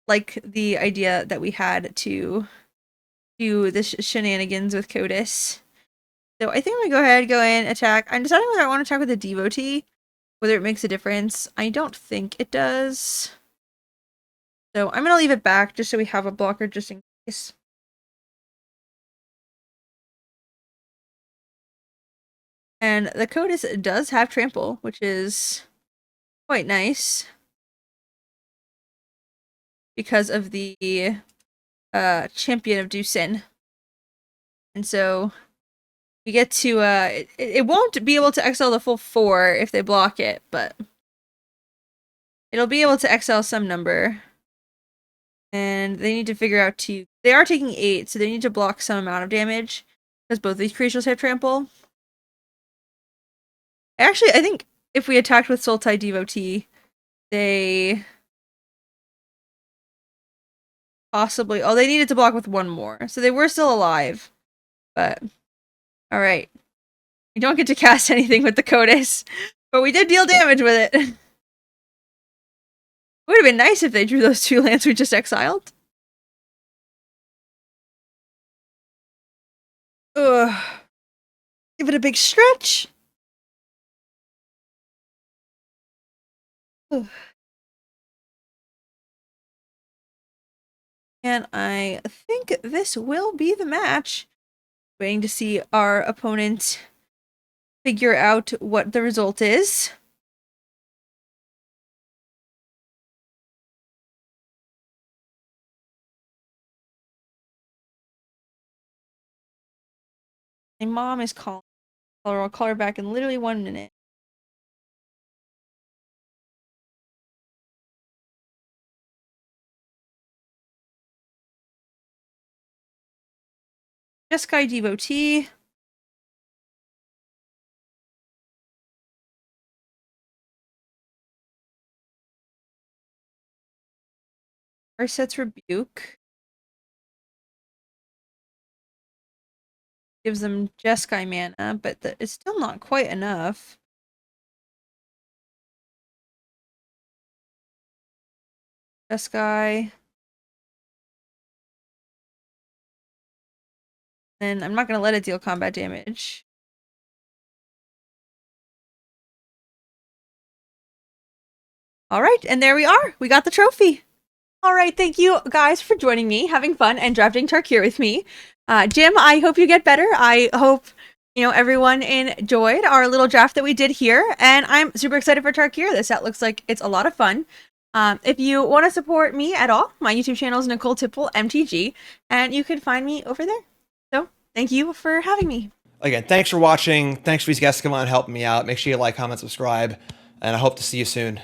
like the idea that we had to do this shenanigans with Codis. So I think I'm going to go ahead, go in, attack. I'm deciding whether I want to attack with a Devotee, whether it makes a difference. I don't think it does. So I'm going to leave it back just so we have a blocker just in case. And the Codis does have trample, which is quite nice. Because of the Champion of Dusin. And so we get to, it won't be able to XL the full 4 if they block it, but it'll be able to XL some number. And they need to figure out they are taking 8, so they need to block some amount of damage, because both these creatures have trample. Actually, I think if we attacked with Sultai Devotee, they possibly... Oh, they needed to block with 1 more, so they were still alive. But, alright. We don't get to cast anything with the Codis, but we did deal damage with it. It would have been nice if they drew those 2 lands we just exiled. Ugh. Give it a big stretch. Ugh. And I think this will be the match. Waiting to see our opponent figure out what the result is. My mom is calling. I'll call her back in literally 1 minute. Jeskai Devotee. Urset's Rebuke. Gives them Jeskai mana, but it's still not quite enough. Jeskai. And I'm not going to let it deal combat damage. Alright, and there we are. We got the trophy. Alright, thank you guys for joining me, having fun, and drafting Tarkir with me. Jim, I hope you get better. I hope, everyone enjoyed our little draft that we did here. And I'm super excited for Tarkir. This set looks like it's a lot of fun. If you want to support me at all, my YouTube channel is Nicole Tipple, MTG, and you can find me over there. So, thank you for having me. Again, thanks for watching. Thanks for these guests to come on and help me out. Make sure you like, comment, subscribe, and I hope to see you soon.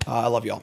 I love you all.